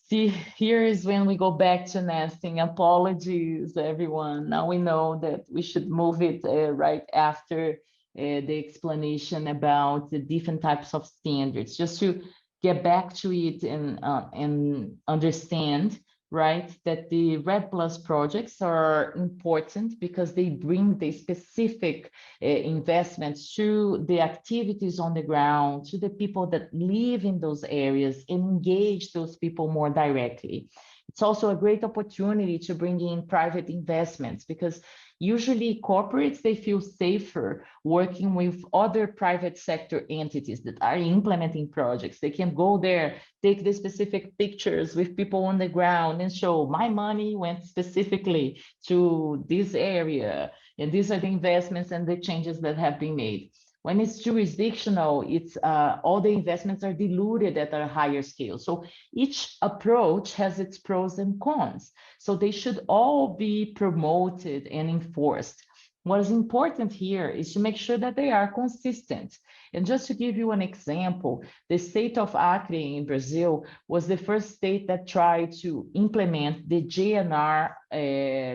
See, here is when we go back to nesting. Apologies, everyone. Now we know that we should move it right after the explanation about the different types of standards, just to get back to it and understand, right, that the REDD+ projects are important because they bring the specific investments to the activities on the ground, to the people that live in those areas, and engage those people more directly. It's also a great opportunity to bring in private investments because usually corporates, they feel safer working with other private sector entities that are implementing projects. They can go there, take the specific pictures with people on the ground and show my money went specifically to this area. And these are the investments and the changes that have been made. When it's jurisdictional, it's all the investments are diluted at a higher scale. So each approach has its pros and cons. So they should all be promoted and enforced. What is important here is to make sure that they are consistent. And just to give you an example, the state of Acre in Brazil was the first state that tried to implement the GNR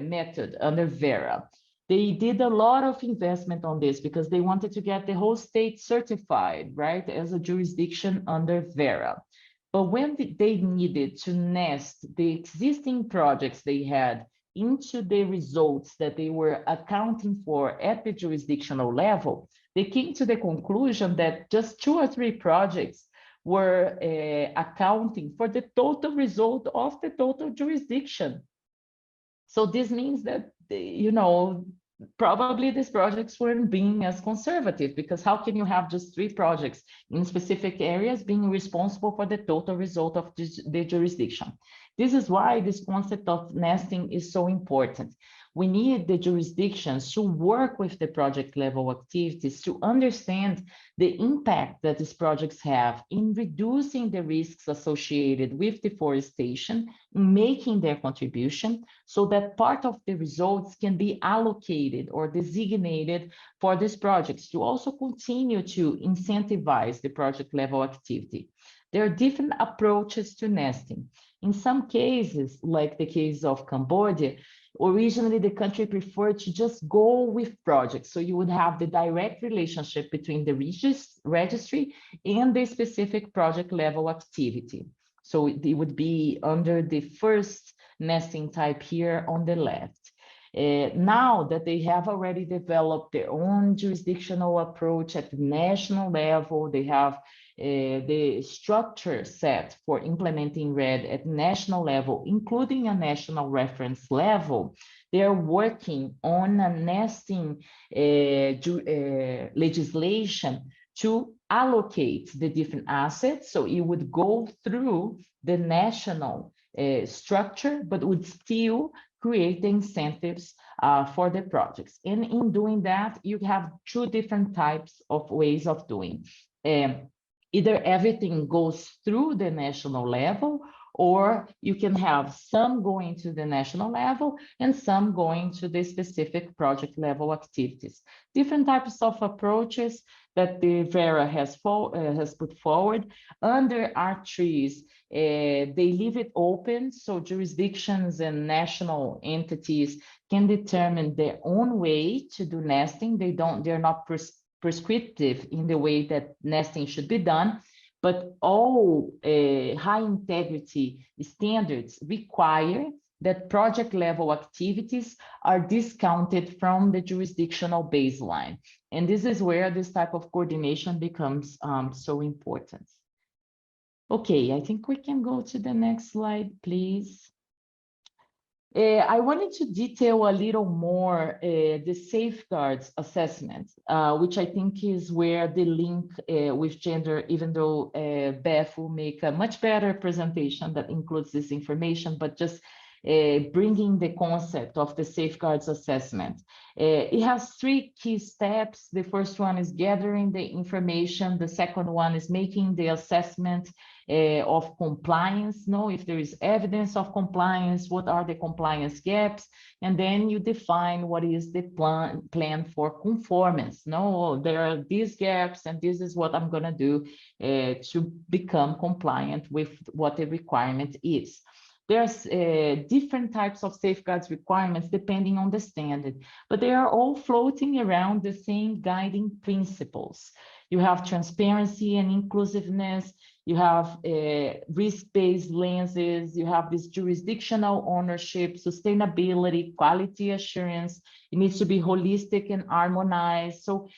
method under Vera. They did a lot of investment on this because they wanted to get the whole state certified, right, as a jurisdiction under Vera. But when they needed to nest the existing projects they had into the results that they were accounting for at the jurisdictional level, they came to the conclusion that just 2 or 3 projects were accounting for the total result of the total jurisdiction. So this means that, you know, probably these projects weren't being as conservative, because how can you have just 3 projects in specific areas being responsible for the total result of the jurisdiction? This is why this concept of nesting is so important. We need the jurisdictions to work with the project level activities to understand the impact that these projects have in reducing the risks associated with deforestation, in making their contribution, so that part of the results can be allocated or designated for these projects to also continue to incentivize the project level activity. There are different approaches to nesting. In some cases, like the case of Cambodia, originally the country preferred to just go with projects. So you would have the direct relationship between the registry and the specific project level activity. So it would be under the first nesting type here on the left. Now that they have already developed their own jurisdictional approach at the national level, they have the structure set for implementing REDD at national level, including a national reference level. They are working on a nesting legislation to allocate the different assets. So it would go through the national structure, but would still create the incentives for the projects. And in doing that, you have 2 different types of ways of doing. Either everything goes through the national level, or you can have some going to the national level and some going to the specific project level activities. Different types of approaches that the Vera has put forward. Under R3s, they leave it open, so jurisdictions and national entities can determine their own way to do nesting. They're not prescriptive in the way that nesting should be done, but all high integrity standards require that project level activities are discounted from the jurisdictional baseline. And this is where this type of coordination becomes so important. Okay, I think we can go to the next slide, please. I wanted to detail a little more the safeguards assessment, which I think is where the link with gender, even though Beth will make a much better presentation that includes this information, but just bringing the concept of the safeguards assessment. It has 3 key steps. The first one is gathering the information. The second one is making the assessment of compliance, know if there is evidence of compliance, what are the compliance gaps, and then you define what is the plan for conformance. No, there are these gaps, and this is what I'm going to do to become compliant with what the requirement is. There's different types of safeguards requirements depending on the standard, but they are all floating around the same guiding principles. You have transparency and inclusiveness, you have risk-based lenses, you have this jurisdictional ownership, sustainability, quality assurance. It needs to be holistic and harmonized. So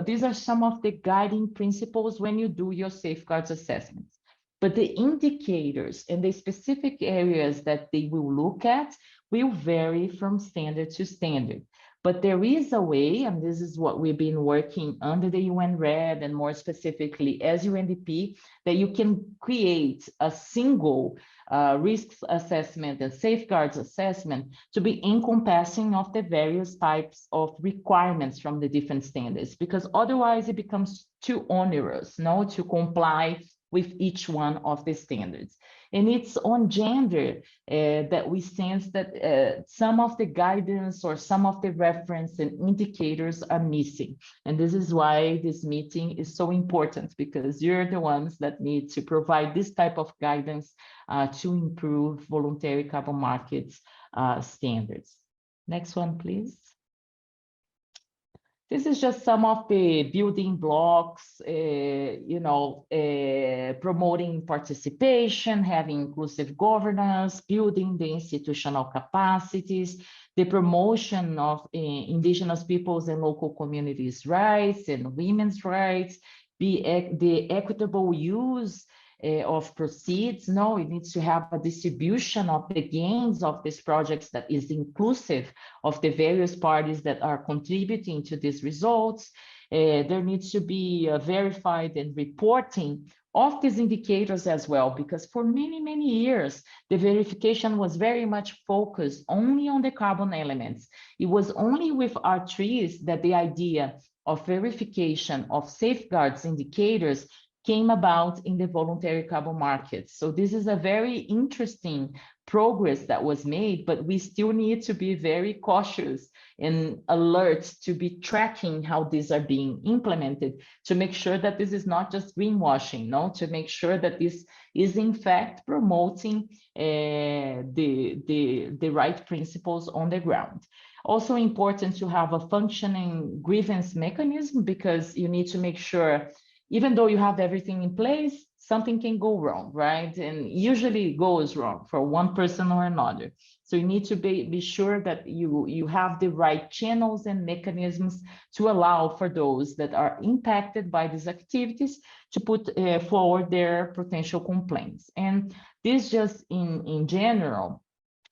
these are some of the guiding principles when you do your safeguards assessments. But the indicators and the specific areas that they will look at will vary from standard to standard. But there is a way, and this is what we've been working under the UN RED and more specifically as UNDP, that you can create a single risks assessment and safeguards assessment to be encompassing of the various types of requirements from the different standards, because otherwise it becomes too onerous, to comply with each one of the standards. And it's on gender that we sense that some of the guidance or some of the reference and indicators are missing. And this is why this meeting is so important, because you're the ones that need to provide this type of guidance to improve voluntary carbon markets standards. Next one, please. This is just some of the building blocks, promoting participation, having inclusive governance, building the institutional capacities, the promotion of indigenous peoples and local communities' rights and women's rights, the equitable use of proceeds. No, it needs to have a distribution of the gains of these projects that is inclusive of the various parties that are contributing to these results. There needs to be verified and reporting of these indicators as well, because for many, many years, the verification was very much focused only on the carbon elements. It was only with R3s that the idea of verification of safeguards indicators came about in the voluntary carbon markets. So this is a very interesting progress that was made, but we still need to be very cautious and alert to be tracking how these are being implemented to make sure that this is not just greenwashing, to make sure that this is in fact promoting the right principles on the ground. Also important to have a functioning grievance mechanism, because you need to make sure, even though you have everything in place, something can go wrong, right? And usually it goes wrong for one person or another. So you need to be sure that you have the right channels and mechanisms to allow for those that are impacted by these activities to put forward their potential complaints. And this just in general,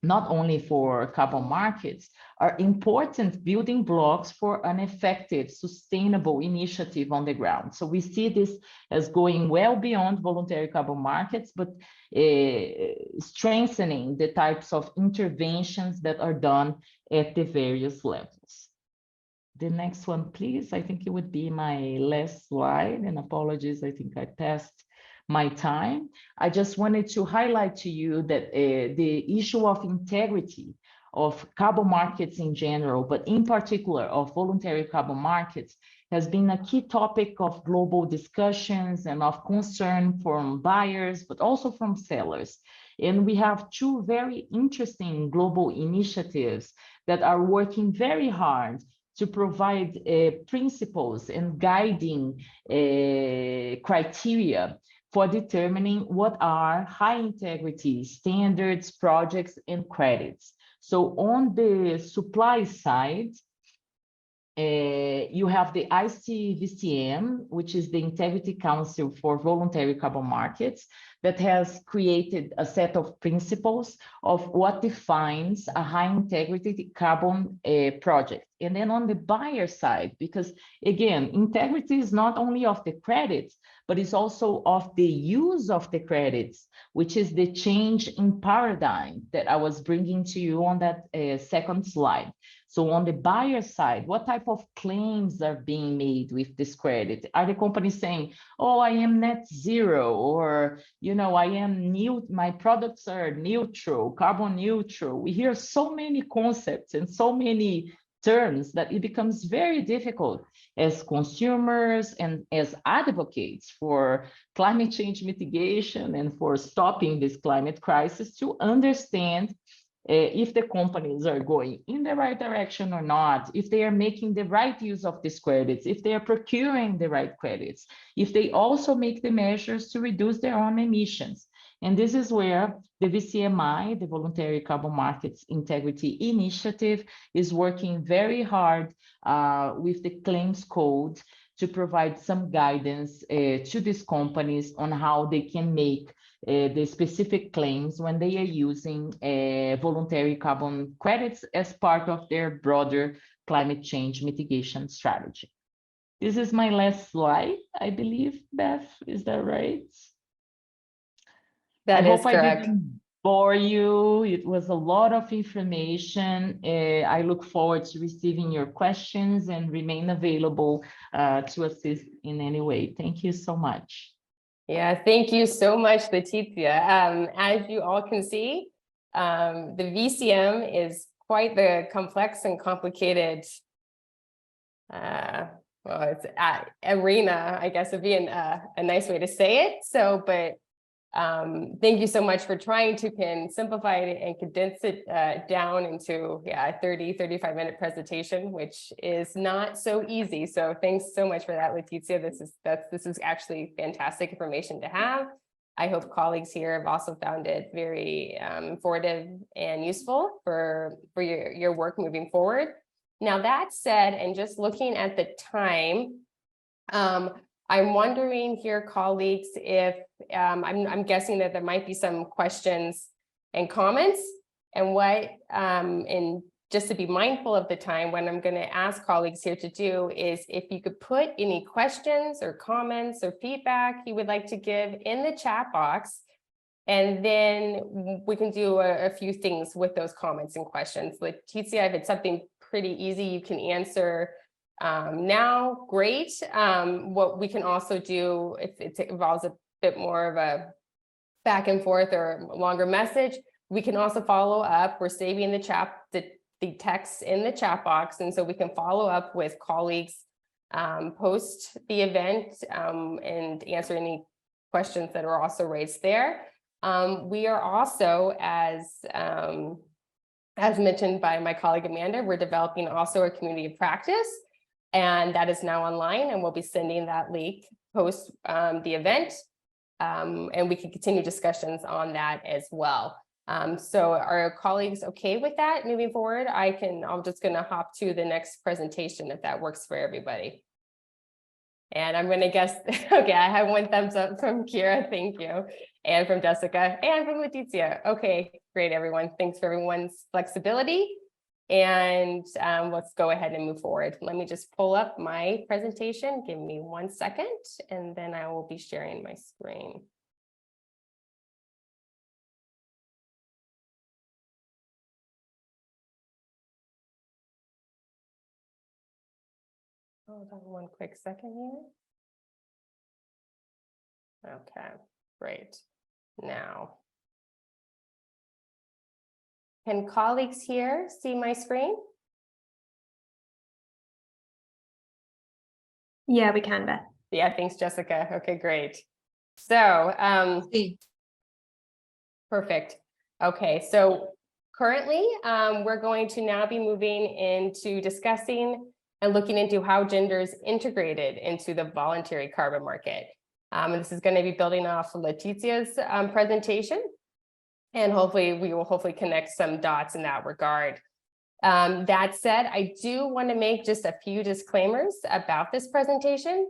not only for carbon markets, are important building blocks for an effective, sustainable initiative on the ground. So we see this as going well beyond voluntary carbon markets, but strengthening the types of interventions that are done at the various levels. The next one, please. I think it would be my last slide, and apologies, I think I passed my time. I just wanted to highlight to you that the issue of integrity of carbon markets in general, but in particular of voluntary carbon markets, has been a key topic of global discussions and of concern from buyers, but also from sellers. And we have two very interesting global initiatives that are working very hard to provide principles and guiding criteria for determining what are high integrity standards, projects, and credits. So on the supply side, you have the ICVCM, which is the Integrity Council for Voluntary Carbon Markets, that has created a set of principles of what defines a high integrity carbon project. And then on the buyer side, because again, integrity is not only of the credits, but it's also of the use of the credits, which is the change in paradigm that I was bringing to you on that second slide. So on the buyer side, what type of claims are being made with this credit? Are the companies saying, oh, I am net zero, or, you know, I am new, my products are neutral, carbon neutral? We hear so many concepts and so many terms that it becomes very difficult as consumers and as advocates for climate change mitigation and for stopping this climate crisis to understand if the companies are going in the right direction or not, if they are making the right use of these credits, if they are procuring the right credits, if they also make the measures to reduce their own emissions. And this is where the VCMI, the Voluntary Carbon Markets Integrity Initiative, is working very hard with the claims code to provide some guidance to these companies on how they can make the specific claims when they are using voluntary carbon credits as part of their broader climate change mitigation strategy. This is my last slide, I believe, Beth, is that right? That I is hope correct. I didn't bore you. It was a lot of information. I look forward to receiving your questions and remain available to assist in any way. Thank you so much. Yeah, thank you so much, Leticia. As you all can see, the VCM is quite the complex and complicated it's arena, I guess would be a nice way to say it. So, but thank you so much for trying to simplify it and condense it down into a 35 minute presentation, which is not so easy. So thanks so much for that, Leticia. This is actually fantastic information to have. I hope colleagues here have also found it very informative and useful for your work moving forward. Now that said, and just looking at the time, I'm wondering here, colleagues, if I'm guessing that there might be some questions and comments, and just to be mindful of the time, what I'm going to ask colleagues here to do is if you could put any questions or comments or feedback you would like to give in the chat box, and then we can do a few things with those comments and questions. Leticia, if it's something pretty easy you can answer now, great. What we can also do, if it involves a bit more of a back and forth or longer message, we can also follow up. We're saving the text in the chat box, and so we can follow up with colleagues post the event and answer any questions that are also raised there. We are also, as mentioned by my colleague Amanda, we're developing also a community of practice, and that is now online, and we'll be sending that link post the event, and we can continue discussions on that as well. So are colleagues okay with that moving forward? I'm just going to hop to the next presentation if that works for everybody. And I'm going to guess, okay, I have one thumbs up from Kira, thank you, and from Jessica, and from Leticia. Okay, great, everyone. Thanks for everyone's flexibility. And let's go ahead and move forward. Let me just pull up my presentation. Give me 1 second, and then I will be sharing my screen. Hold on 1 quick second here. Okay. right now. Can colleagues here see my screen? Yeah, we can, Beth. Yeah, thanks, Jessica. Okay, great. So, perfect. Okay, so currently, we're going to now be moving into discussing and looking into how gender is integrated into the voluntary carbon market. And this is going to be building off Letitia's presentation. And hopefully we will connect some dots in that regard. That said, I do want to make just a few disclaimers about this presentation.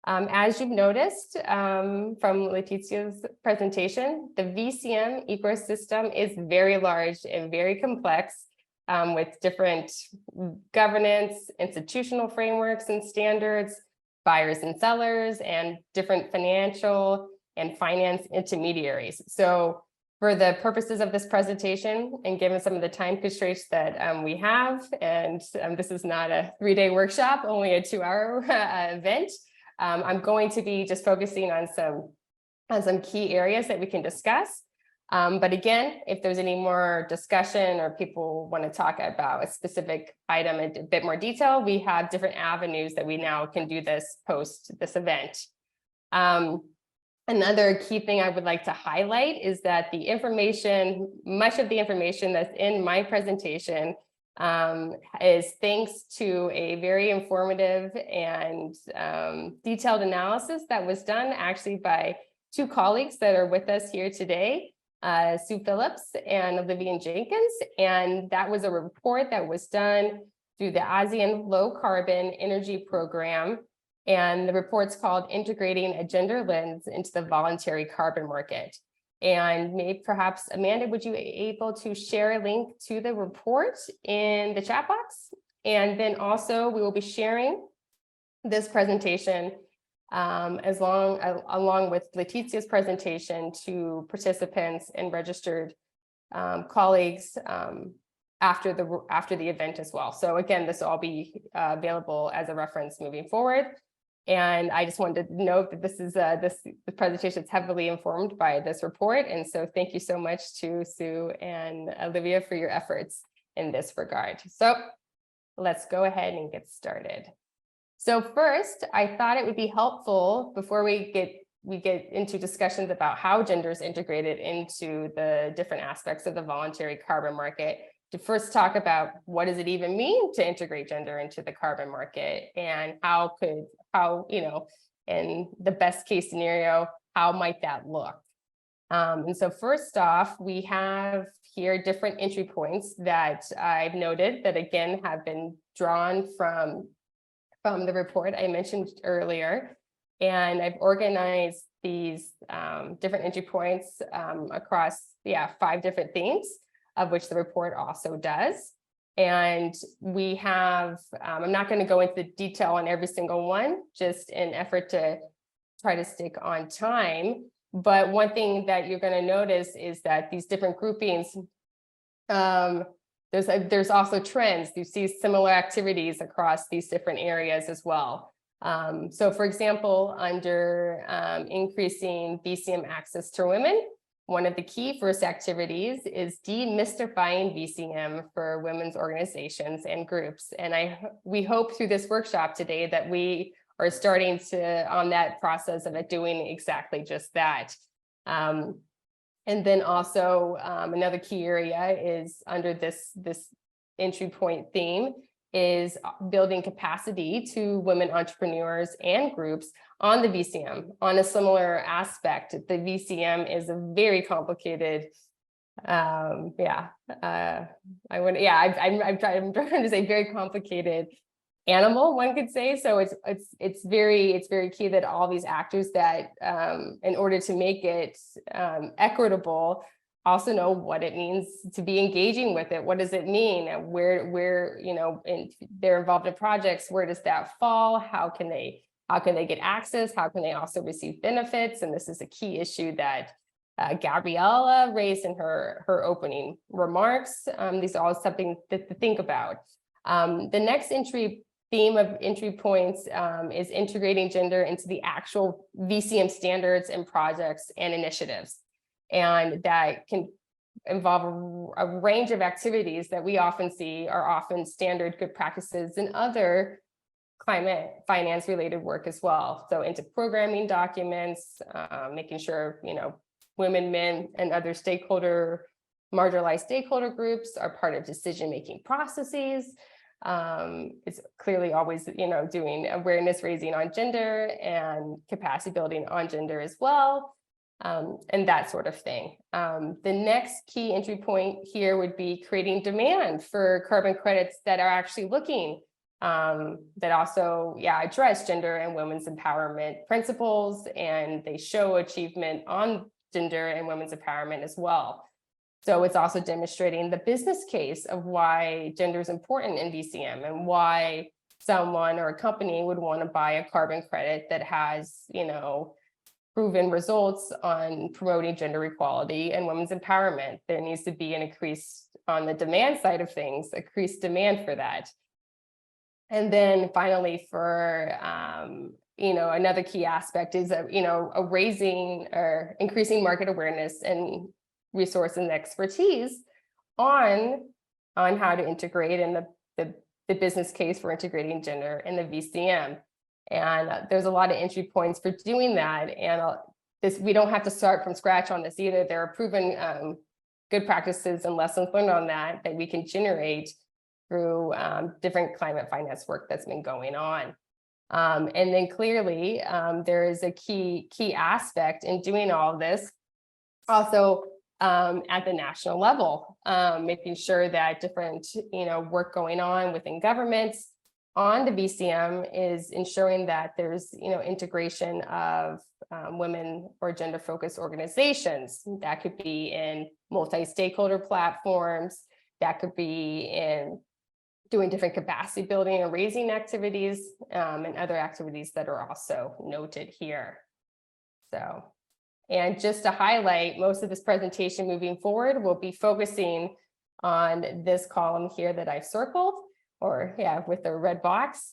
As you've noticed from Letitia's presentation, the VCM ecosystem is very large and very complex with different governance, institutional frameworks and standards, buyers and sellers, and different financial and finance intermediaries. So for the purposes of this presentation, and given some of the time constraints that we have, and this is not a 3-day workshop, only a 2-hour event, I'm going to be just focusing on some key areas that we can discuss. But again, if there's any more discussion or people want to talk about a specific item in a bit more detail, we have different avenues that we now can do this post this event. Another key thing I would like to highlight is that the information, much of the information that's in my presentation is thanks to a very informative and detailed analysis that was done actually by 2 colleagues that are with us here today, Sue Phillips and Olivia Jenkins. And that was a report that was done through the ASEAN Low Carbon Energy Program. And the report's called Integrating a Gender Lens into the Voluntary Carbon Market. And maybe perhaps, Amanda, would you be able to share a link to the report in the chat box? And then also we will be sharing this presentation along with Letitia's presentation to participants and registered colleagues after the event as well. So again, this will all be available as a reference moving forward. And I just wanted to note that the presentation is heavily informed by this report. And so thank you so much to Sue and Olivia for your efforts in this regard. So let's go ahead and get started. So first, I thought it would be helpful before we get into discussions about how gender is integrated into the different aspects of the voluntary carbon market, to first talk about what does it even mean to integrate gender into the carbon market, and how in the best case scenario, how might that look? And so first off, we have here different entry points that I've noted that again have been drawn from the report I mentioned earlier. And I've organized these different entry points across 5 different themes, of which the report also does. And we have, I'm not going to go into the detail on every single one, just in effort to try to stick on time. But one thing that you're going to notice is that these different groupings, there's also trends. You see similar activities across these different areas as well. So for example, under increasing VCM access to women, one of the key first activities is demystifying VCM for women's organizations and groups. And we hope through this workshop today that we are starting on that process of doing exactly just that. And then also another key area is under this entry point theme is building capacity to women entrepreneurs and groups on the VCM. On a similar aspect, the VCM is a very complicated, I'm trying to say very complicated animal, one could say. So it's very key that all these actors that in order to make it equitable also know what it means to be engaging with it. What does it mean? Where they're involved in projects, where does that fall? How can they get access? How can they also receive benefits? And this is a key issue that Gabriella raised in her opening remarks. These are all something to think about. The next entry theme of entry points is integrating gender into the actual VCM standards and projects and initiatives. And that can involve a range of activities that we often see are often standard good practices in other climate finance related work as well. So into programming documents, making sure, women, men, and other marginalized stakeholder groups are part of decision-making processes. It's clearly always, doing awareness raising on gender and capacity building on gender as well, and that sort of thing. The next key entry point here would be creating demand for carbon credits that are actually looking, that also, address gender and women's empowerment principles, and they show achievement on gender and women's empowerment as well. So it's also demonstrating the business case of why gender is important in VCM and why someone or a company would want to buy a carbon credit that has, proven results on promoting gender equality and women's empowerment. There needs to be an increase on the demand side of things, increased demand for that. And then finally, for another key aspect is a raising or increasing market awareness and resource and expertise on how to integrate in the business case for integrating gender in the VCM. And there's a lot of entry points for doing that. And we don't have to start from scratch on this either. There are proven good practices and lessons learned on that we can generate through different climate finance work that's been going on. And then clearly, there is a key aspect in doing all of this also at the national level, making sure that different work going on within governments on the VCM is ensuring that there's integration of women or gender focused organizations. That could be in multi-stakeholder platforms, that could be in doing different capacity building and raising activities, and other activities that are also noted here. So, and just to highlight, most of this presentation moving forward will be focusing on this column here that I've circled, or with the red box.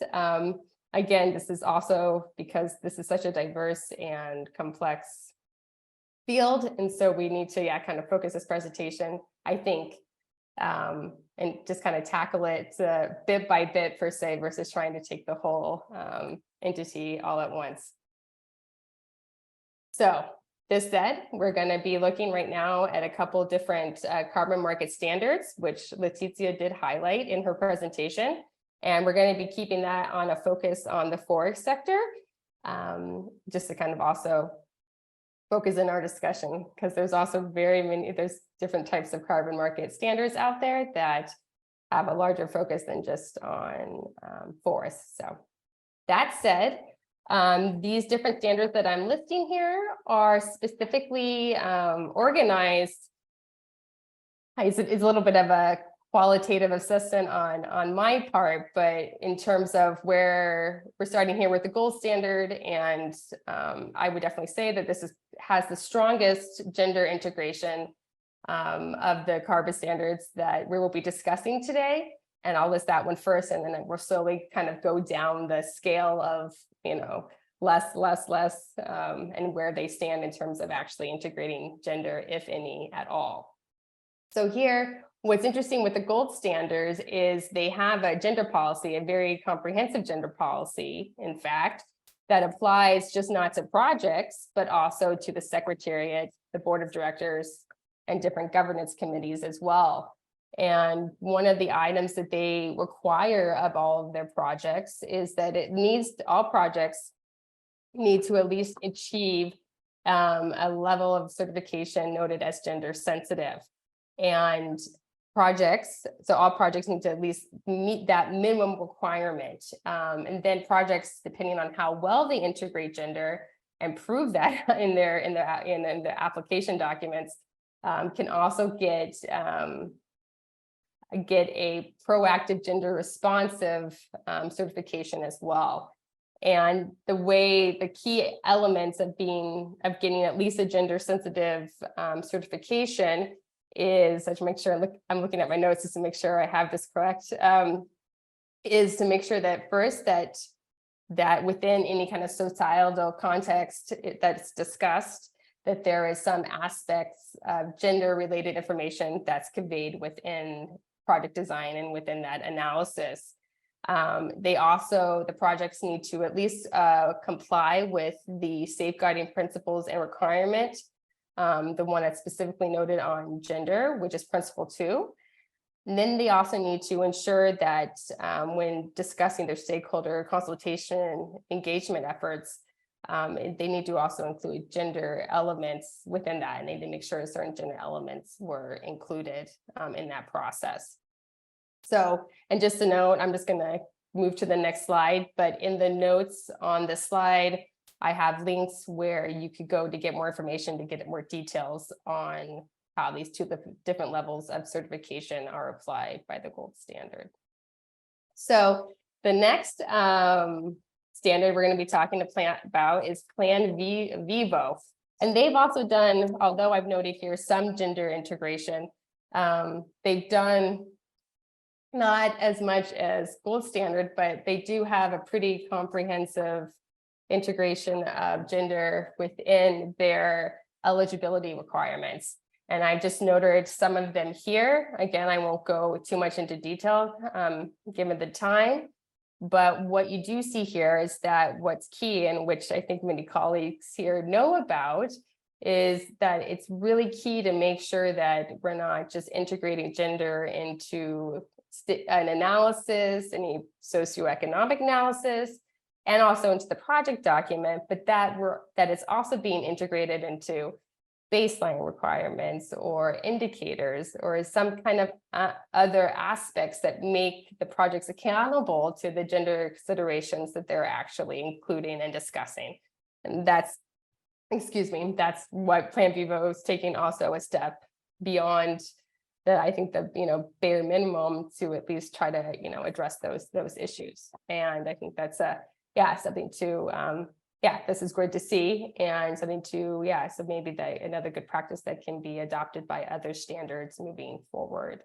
Again, this is also because this is such a diverse and complex field. And so we need to kind of focus this presentation, I think, and just kind of tackle it bit by bit per se, versus trying to take the whole entity all at once. So this said, we're going to be looking right now at a couple different carbon market standards, which Leticia did highlight in her presentation. And we're going to be keeping that on a focus on the forest sector, just to kind of also focus in our discussion, because there's also there's different types of carbon market standards out there that have a larger focus than just on forests. So that said, these different standards that I'm listing here are specifically organized. It's a little bit of a qualitative assessment on my part, but in terms of where we're starting here with the gold standard, and I would definitely say that this has the strongest gender integration of the carbon standards that we will be discussing today. And I'll list that one first, and then we'll slowly kind of go down the scale of, less, and where they stand in terms of actually integrating gender, if any at all. So here, what's interesting with the gold standards is they have a gender policy, a very comprehensive gender policy, in fact, that applies just not to projects, but also to the secretariat, the board of directors, and different governance committees as well. And one of the items that they require of all of their projects is that all projects need to at least achieve a level of certification noted as gender sensitive. And all projects need to at least meet that minimum requirement. And then projects, depending on how well they integrate gender and prove that in the application documents, can also get a proactive gender responsive certification as well. And the key elements of getting at least a gender sensitive certification is, to make sure I'm looking at my notes just to make sure I have this correct. is to make sure that first that within any kind of societal context that's discussed, that there is some aspects of gender-related information that's conveyed within project design and within that analysis. The projects need to at least comply with the safeguarding principles and requirement, the one that's specifically noted on gender, which is principle 2. And then they also need to ensure that when discussing their stakeholder consultation engagement efforts, they need to also include gender elements within that, and they need to make sure certain gender elements were included in that process. So, and just a note, I'm just going to move to the next slide, but in the notes on the slide, I have links where you could go to get more information, to get more details on how these two different levels of certification are applied by the gold standard. So the next standard we're going to be talking about is Plan Vivo. And they've also done, although I've noted here some gender integration, they've done not as much as gold standard, but they do have a pretty comprehensive integration of gender within their eligibility requirements. And I just noted some of them here. Again, I won't go too much into detail given the time, but what you do see here is that what's key, and which I think many colleagues here know about, is that it's really key to make sure that we're not just integrating gender into an analysis, any socioeconomic analysis, and also into the project document, but that it's also being integrated into baseline requirements or indicators or some kind of other aspects that make the projects accountable to the gender considerations that they're actually including and discussing. And that's what Plan Vivo is taking also a step beyond that. I think the bare minimum to at least try to address those issues. And I think that's something to this is great to see, and something to so maybe another good practice that can be adopted by other standards moving forward.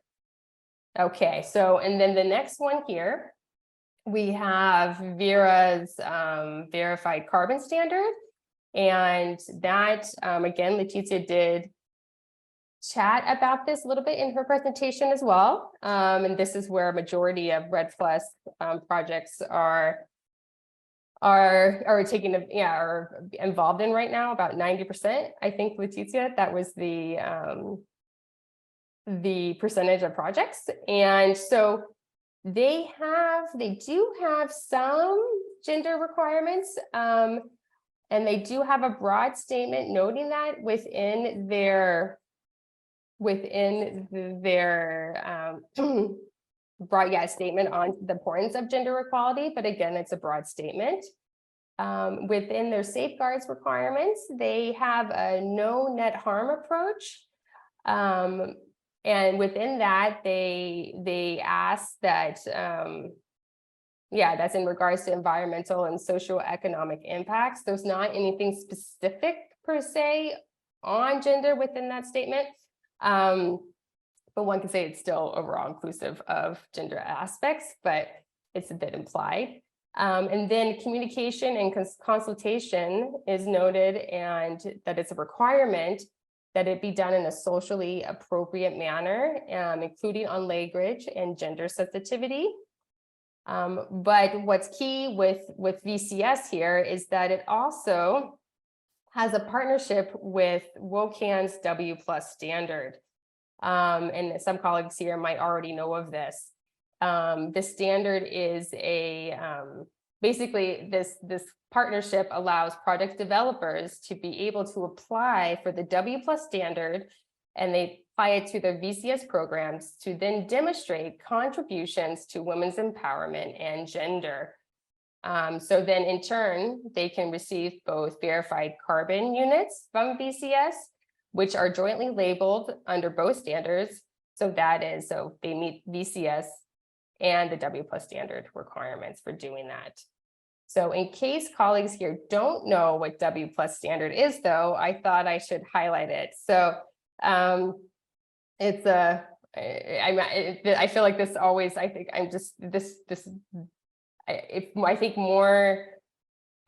Okay, so and then the next one here, we have Vera's verified carbon standard, and that again, Leticia did chat about this a little bit in her presentation as well, and this is where a majority of Red Plus projects are involved in right now, about 90%. I think, Leticia, that was the percentage of projects. And so they do have some gender requirements, and they do have a broad statement noting that within their broad statement on the importance of gender equality, but again, it's a broad statement. Within their safeguards requirements, they have a no net harm approach. And within that, they ask that, that's in regards to environmental and socioeconomic impacts. There's not anything specific per se on gender within that statement. But one can say it's still overall inclusive of gender aspects, but it's a bit implied. And then communication and consultation is noted, and that it's a requirement that it be done in a socially appropriate manner, including on language and gender sensitivity. But what's key with VCS here is that it also has a partnership with WCAN's W+ standard. And some colleagues here might already know of this. This standard is basically this partnership allows project developers to be able to apply for the W+ standard, and they apply it to their VCS programs to then demonstrate contributions to women's empowerment and gender. So then in turn, they can receive both verified carbon units from VCS, which are jointly labeled under both standards. So they meet VCS and the W+ standard requirements for doing that. So in case colleagues here don't know what W+ standard is, though, I thought I should highlight it. So it's I feel like this always, I think I'm just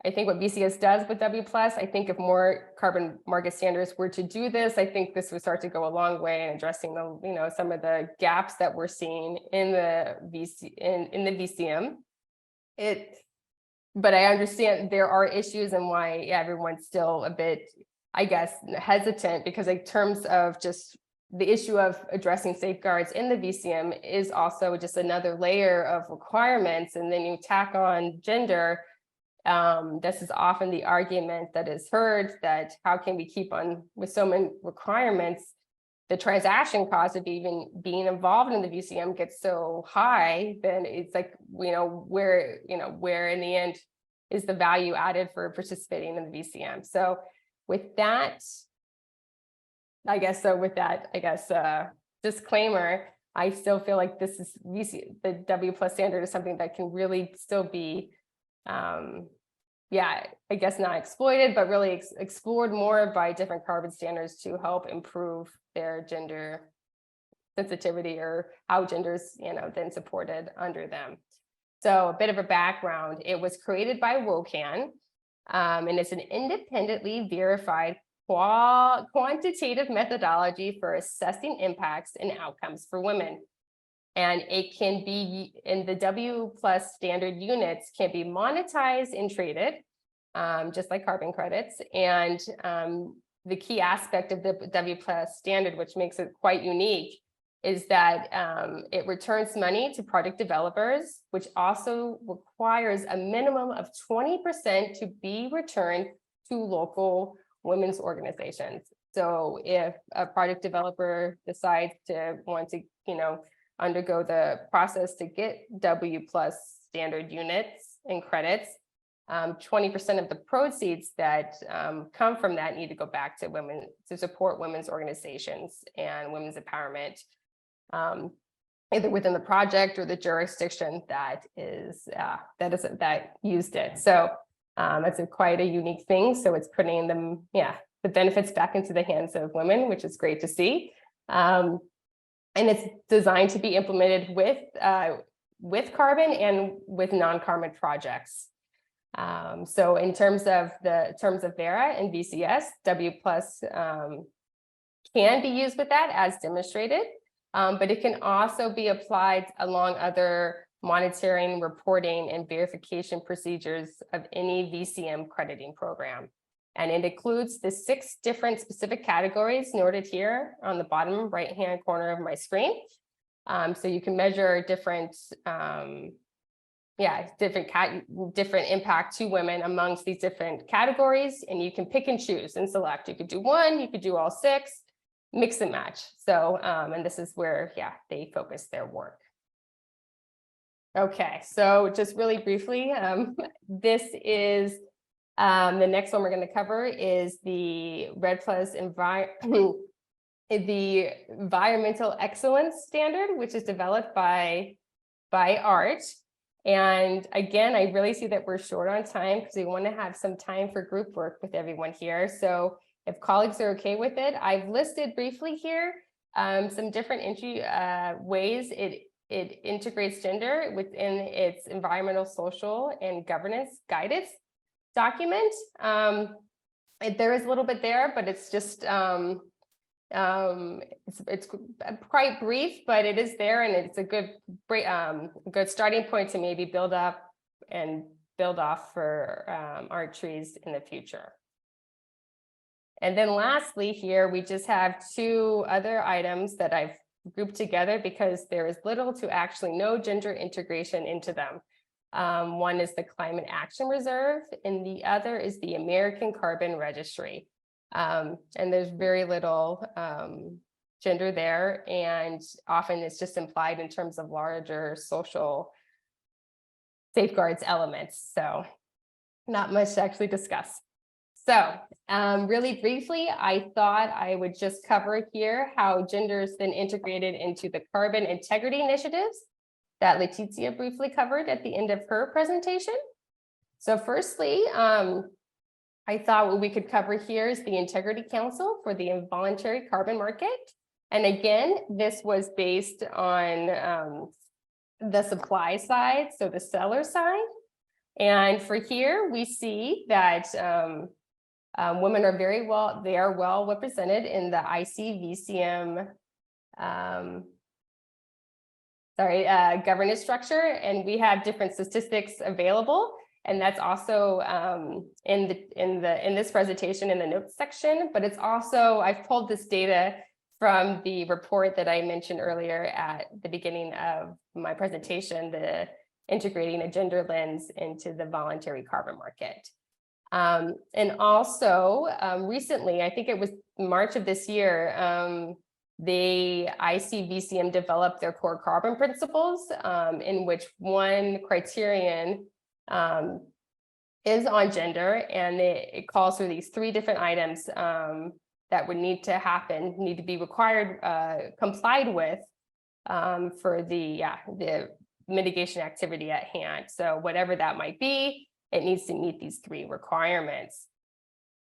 I think what BCS does with W+, I think if more carbon market standards were to do this, I think this would start to go a long way in addressing the, some of the gaps that we're seeing in the in the VCM. But I understand there are issues and why everyone's still a bit, I guess, hesitant, because in terms of just the issue of addressing safeguards in the VCM is also just another layer of requirements. And then you tack on gender. This is often the argument that is heard, that how can we keep on with so many requirements, the transaction cost of even being involved in the VCM gets so high, then it's like, where in the end is the value added for participating in the VCM. So with that, disclaimer, I still feel like this is the W+ standard is something that can really still be, I guess not exploited, but really explored more by different carbon standards to help improve their gender sensitivity, or how gender's, then supported under them. So a bit of a background, it was created by WOCAN, and it's an independently verified quantitative methodology for assessing impacts and outcomes for women. And it can be, in the W+ standard units can be monetized and traded, just like carbon credits. And the key aspect of the W+ standard, which makes it quite unique, is that it returns money to project developers, which also requires a minimum of 20% to be returned to local women's organizations. So if a project developer decides to want to, undergo the process to get W+ standard units and credits, 20% of the proceeds that come from that need to go back to women, to support women's organizations and women's empowerment, either within the project or the jurisdiction that used it. So it's quite a unique thing. So it's putting them, the benefits back into the hands of women, which is great to see. And it's designed to be implemented with carbon and with non-carbon projects. So in terms of VERA and VCS, W+ can be used with that as demonstrated, but it can also be applied along other monitoring, reporting, and verification procedures of any VCM crediting program. And it includes the 6 different specific categories noted here on the bottom right-hand corner of my screen. So you can measure different impact to women amongst these different categories, and you can pick and choose and select. You could do 1, you could do all 6, mix and match. So, and this is where, they focus their work. Okay, so just really briefly, this is the next one we're going to cover is the REDD+ the Environmental Excellence Standard, which is developed by ART. And again, I really see that we're short on time because we want to have some time for group work with everyone here. So if colleagues are okay with it, I've listed briefly here some different ways it integrates gender within its environmental, social, and governance guidance document. There is a little bit there, but it's just it's quite brief, but it is there, and it's a good starting point to maybe build up and build off for our trees in the future. And then lastly here, we just have 2 other items that I've grouped together because there is little to actually no gender integration into them. One is the Climate Action Reserve, and the other is the American Carbon Registry. And there's very little gender there, and often it's just implied in terms of larger social safeguards elements. So not much to actually discuss. So really briefly, I thought I would just cover here how gender is then integrated into the carbon integrity initiatives that Leticia briefly covered at the end of her presentation. So firstly, I thought what we could cover here is the Integrity Council for the Voluntary Carbon Market. And again, this was based on the supply side, so the seller side. And for here, we see that women are well represented in the ICVCM governance structure, and we have different statistics available. And that's also in this presentation in the notes section, but it's also, I've pulled this data from the report that I mentioned earlier at the beginning of my presentation, the integrating a gender lens into the voluntary carbon market. And also recently, I think it was March of this year, the ICVCM developed their core carbon principles, in which one criterion is on gender, and it calls for these 3 different items that would need to be required, complied with for the mitigation activity at hand. So whatever that might be, it needs to meet these 3 requirements.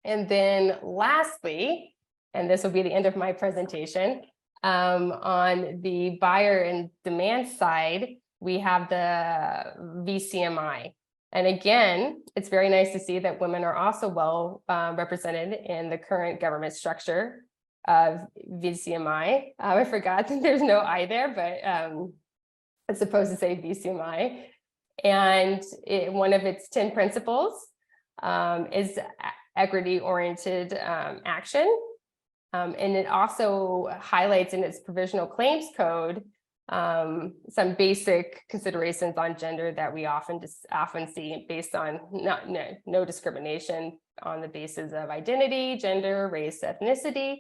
And then lastly, and this will be the end of my presentation, on the buyer and demand side, we have the VCMI. And again, it's very nice to see that women are also well represented in the current government structure of VCMI. I forgot that there's no I there, but it's supposed to say VCMI. And one of its 10 principles is equity-oriented action. And it also highlights in its provisional claims code some basic considerations on gender that we often see, based on no discrimination on the basis of identity, gender, race, ethnicity,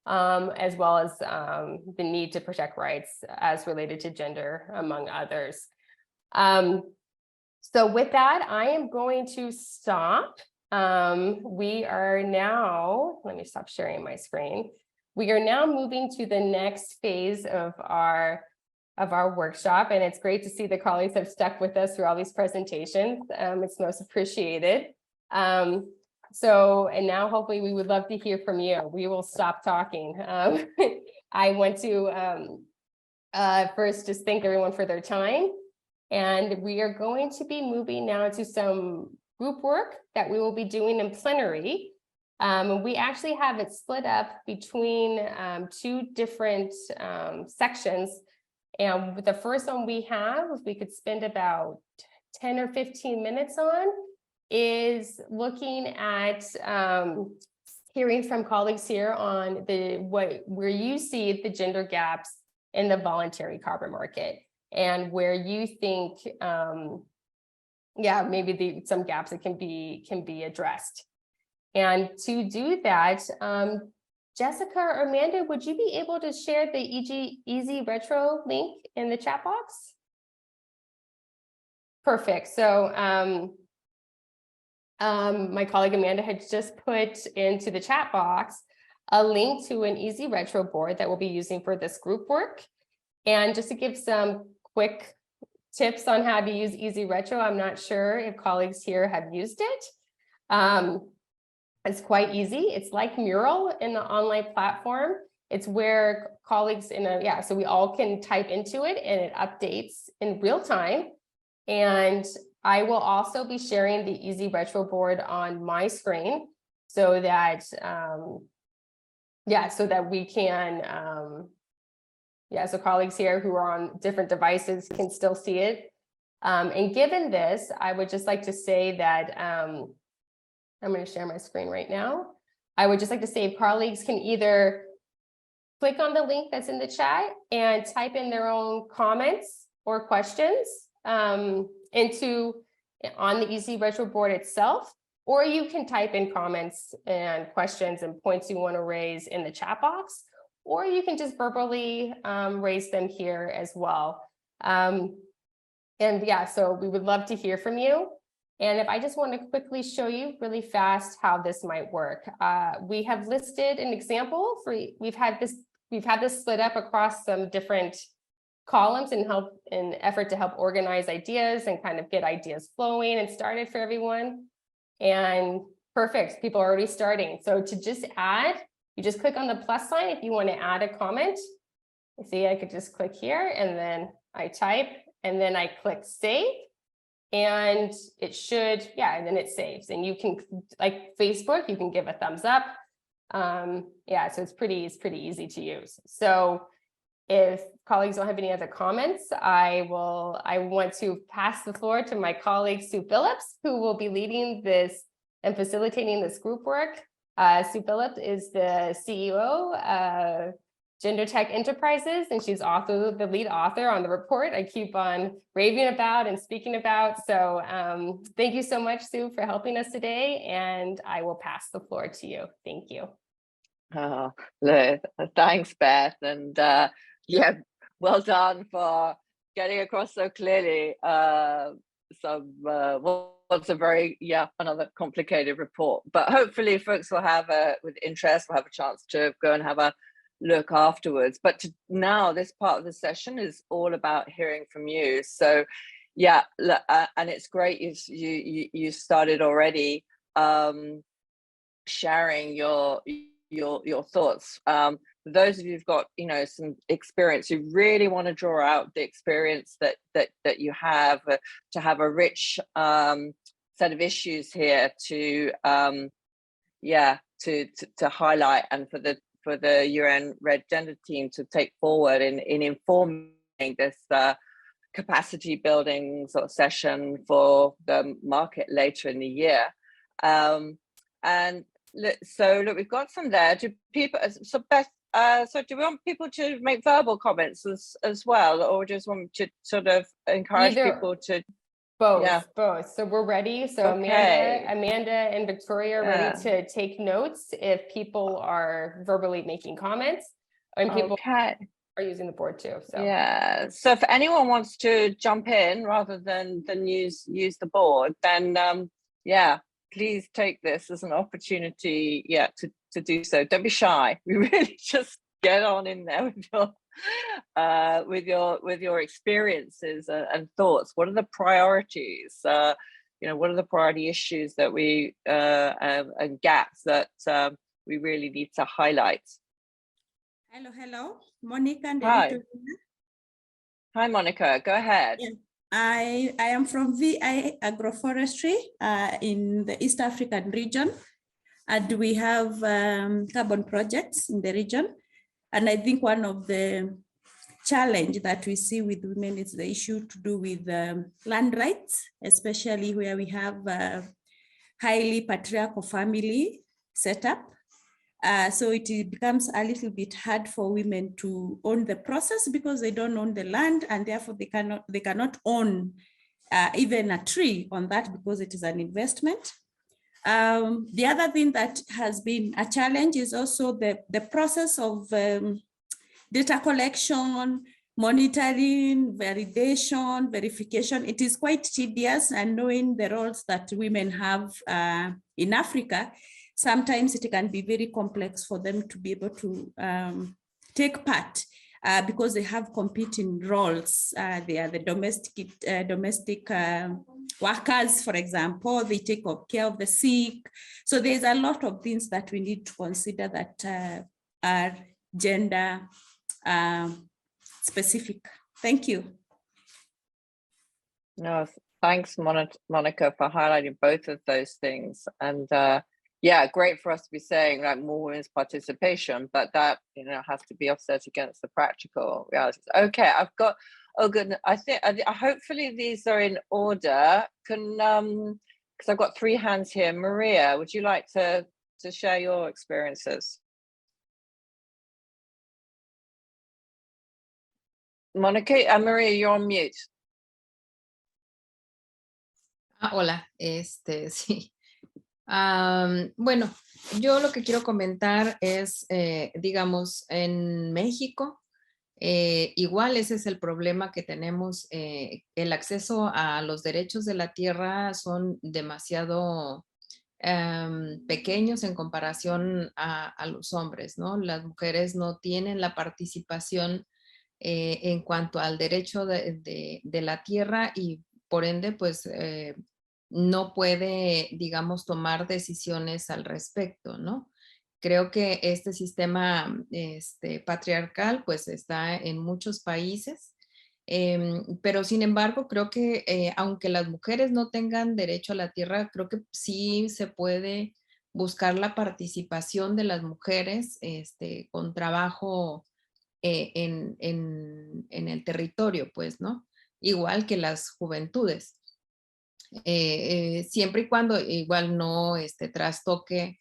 as well as the need to protect rights as related to gender, among others. So with that, I am going to stop. We are now, let me stop sharing my screen. We are now moving to the next phase of our workshop, and it's great to see the colleagues have stuck with us through all these presentations. It's most appreciated. And now hopefully we would love to hear from you. We will stop talking. I want to first just thank everyone for their time. And we are going to be moving now to some group work that we will be doing in plenary. We actually have it split up between 2 different sections. And the first one we have, if we could spend about 10 or 15 minutes on, is looking at hearing from colleagues here on where you see the gender gaps in the voluntary carbon market, and where you think, maybe some gaps that can be addressed. And to do that, Jessica or Amanda, would you be able to share the Easy Retro link in the chat box? Perfect. So my colleague Amanda had just put into the chat box a link to an Easy Retro board that we'll be using for this group work. And just to give some quick tips on how to use Easy Retro, I'm not sure if colleagues here have used it. It's quite easy. It's like Mural in the online platform. It's where colleagues so we all can type into it and it updates in real time. And I will also be sharing the Easy Retro board on my screen so that, so that we can, so colleagues here who are on different devices can still see it. And given this, I would just like to say that, I'm going to share my screen right now. I would just like to say if colleagues can either click on the link that's in the chat and type in their own comments or questions on the Easy Retro board itself, or you can type in comments and questions and points you want to raise in the chat box, or you can just verbally raise them here as well. So we would love to hear from you. And if I just want to quickly show you really fast how this might work, we have listed an example for, we've had this split up across some different columns in effort to help organize ideas and kind of get ideas flowing and started for everyone. And perfect, people are already starting. So to just add You just click on the plus sign if you want to add a comment. See, I could just click here and then I type and then I click save. And it should, yeah, and then it saves. And you can, like Facebook, you can give a thumbs up. Yeah, so it's pretty easy to use. So if colleagues don't have any other comments, I want to pass the floor to my colleague, Sue Phillips, who will be leading this and facilitating this group work. Sue Phillips is the CEO of Gender Tech Enterprises, and she's also the lead author on the report I keep on raving about and speaking about. So thank you so much, Sue, for helping us today, and I will pass the floor to you. Thank you. Oh, thanks, Beth, and yeah, well done for getting across so clearly what's a very, another complicated report, but hopefully folks will have with interest, will have a chance to go and have a look afterwards. But now this part of the session is all about hearing from you. So yeah, and it's great you started already sharing your thoughts. For those of you who've got some experience, you really want to draw out the experience that you have to have a rich set of issues here to highlight, and for the UN Red Gender team to take forward in informing this capacity building sort of session for the market later in the year. And so look, we've got some there. Do people, so Beth, so do we want people to make verbal comments as well, or just want to sort of encourage people to? Both. So we're ready. So okay. Amanda and Victoria are ready to take notes if people are verbally making comments, and people are using the board too. So yeah. So if anyone wants to jump in rather than use the board, then please take this as an opportunity, to do so. Don't be shy. We really just get on in there with your experiences and thoughts. What are the priorities? What are the priority issues that we and gaps that we really need to highlight? Hello, Monica. Hi, Monica. Go ahead. Yeah. I am from VI Agroforestry in the East African region, and we have carbon projects in the region. And I think one of the challenge that we see with women is the issue to do with land rights, especially where we have highly patriarchal family setup. So it becomes a little bit hard for women to own the process because they don't own the land, and therefore they cannot own even a tree on that because it is an investment. The other thing that has been a challenge is also the process of data collection, monitoring, validation, verification. It is quite tedious, and knowing the roles that women have in Africa, sometimes it can be very complex for them to be able to take part because they have competing roles. They are the domestic workers, for example. They take care of the sick. So there's a lot of things that we need to consider that are gender specific. Thank you. No, thanks, Monica, for highlighting both of those things. And great for us to be saying like more women's participation, but that has to be offset against the practical realities. Okay, I've got. Oh, good. I think hopefully these are in order. Because I've got 3 hands here. Maria, would you like to share your experiences? Monica, Maria, you're on mute. Hola, sí. Bueno, yo lo que quiero comentar es, digamos, en México, igual ese es el problema que tenemos, el acceso a los derechos de la tierra son demasiado pequeños en comparación a los hombres, ¿no? Las mujeres no tienen la participación en cuanto al derecho de la tierra y por ende, pues, no puede, digamos, tomar decisiones al respecto, ¿no? Creo que este sistema patriarcal pues está en muchos países, pero sin embargo creo que aunque las mujeres no tengan derecho a la tierra, creo que sí se puede buscar la participación de las mujeres con trabajo en el territorio, pues, ¿no? Igual que las juventudes. Siempre y cuando igual no trastoque,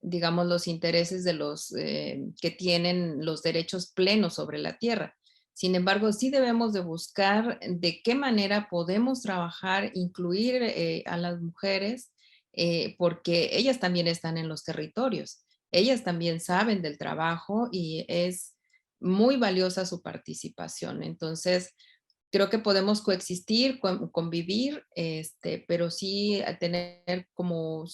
digamos, los intereses de los que tienen los derechos plenos sobre la tierra. Sin embargo, sí debemos de buscar de qué manera podemos trabajar, incluir a las mujeres, porque ellas también están en los territorios. Ellas también saben del trabajo y es muy valiosa su participación. Entonces, creo que podemos coexistir, convivir, pero sí a tener como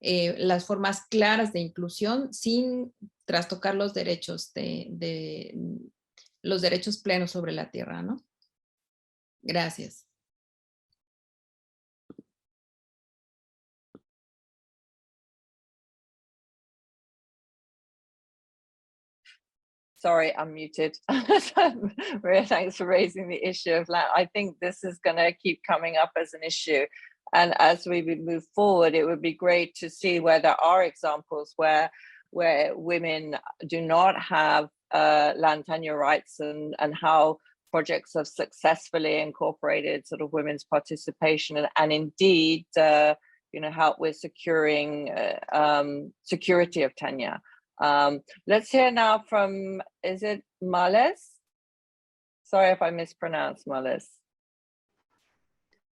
las formas claras de inclusión sin trastocar los derechos los derechos plenos sobre la tierra, ¿no? Gracias. Sorry, I'm muted. Maria, thanks for raising the issue of land. I think this is going to keep coming up as an issue. And as we move forward, it would be great to see where there are examples where women do not have land tenure rights and how projects have successfully incorporated sort of women's participation and indeed, help with securing security of tenure. Let's hear now from, is it Males? Sorry if I mispronounced Males.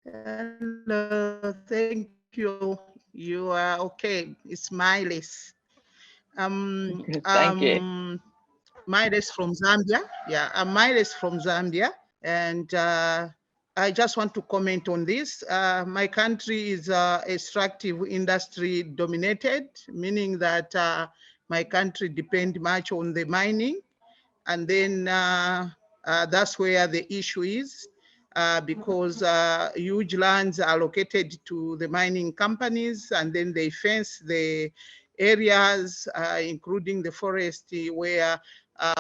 Hello, thank you. You are okay. It's Miles. Thank you. Miles from Zambia. Yeah, I'm Miles from Zambia. And I just want to comment on this. My country is extractive industry dominated, meaning that my country depends much on the mining. And then that's where the issue is. Because huge lands are allocated to the mining companies, and then they fence the areas, including the forest where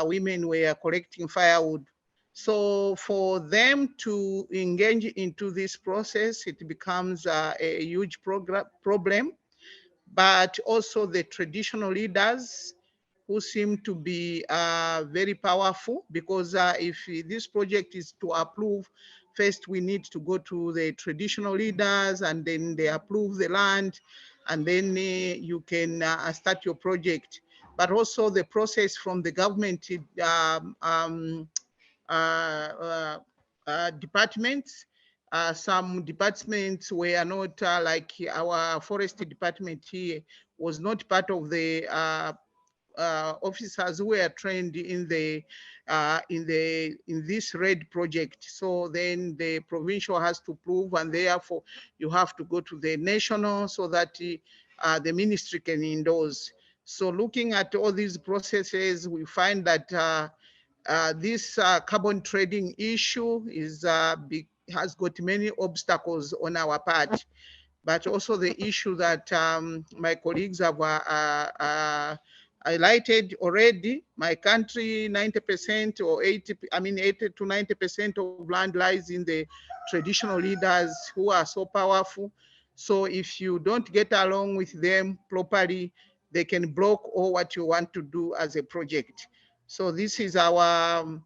women were collecting firewood. So for them to engage into this process, it becomes a huge problem. But also the traditional leaders who seem to be very powerful, because if this project is to approve, first we need to go to the traditional leaders, and then they approve the land, and then you can start your project. But also the process from the government departments. Some departments were not like our forest department here was not part of the officers who were trained in this RED project. So then the provincial has to prove, and therefore you have to go to the national so that the ministry can endorse. So looking at all these processes, we find that this carbon trading issue has got many obstacles on our part, but also the issue that my colleagues have highlighted already. My country, 90% or 80 to 90% of land lies in the traditional leaders who are so powerful. So if you don't get along with them properly, they can block all what you want to do as a project. So this is our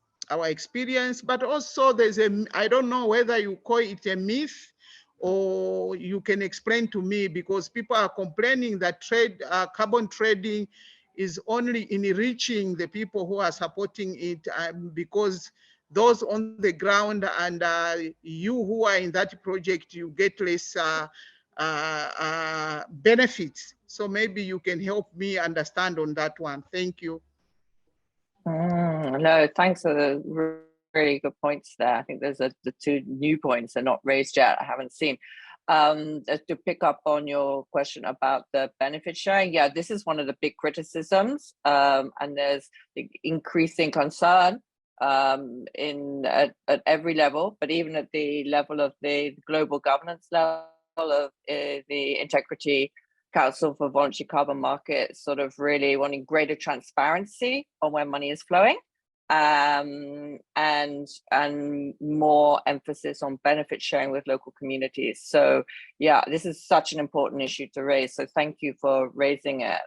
experience, but also there's I don't know whether you call it a myth or you can explain to me, because people are complaining that carbon trading is only enriching the people who are supporting it, because those on the ground and you who are in that project, you get less benefits. So maybe you can help me understand on that one. Thank you. No, thanks for the really good points there. I think there's the two new points are not raised yet. I haven't seen. To pick up on your question about the benefit sharing, yeah, this is one of the big criticisms, and there's increasing concern at every level, but even at the level of the global governance level of the integrity Council for Voluntary Carbon Markets sort of really wanting greater transparency on where money is flowing, and more emphasis on benefit sharing with local communities. So yeah, this is such an important issue to raise. So thank you for raising it.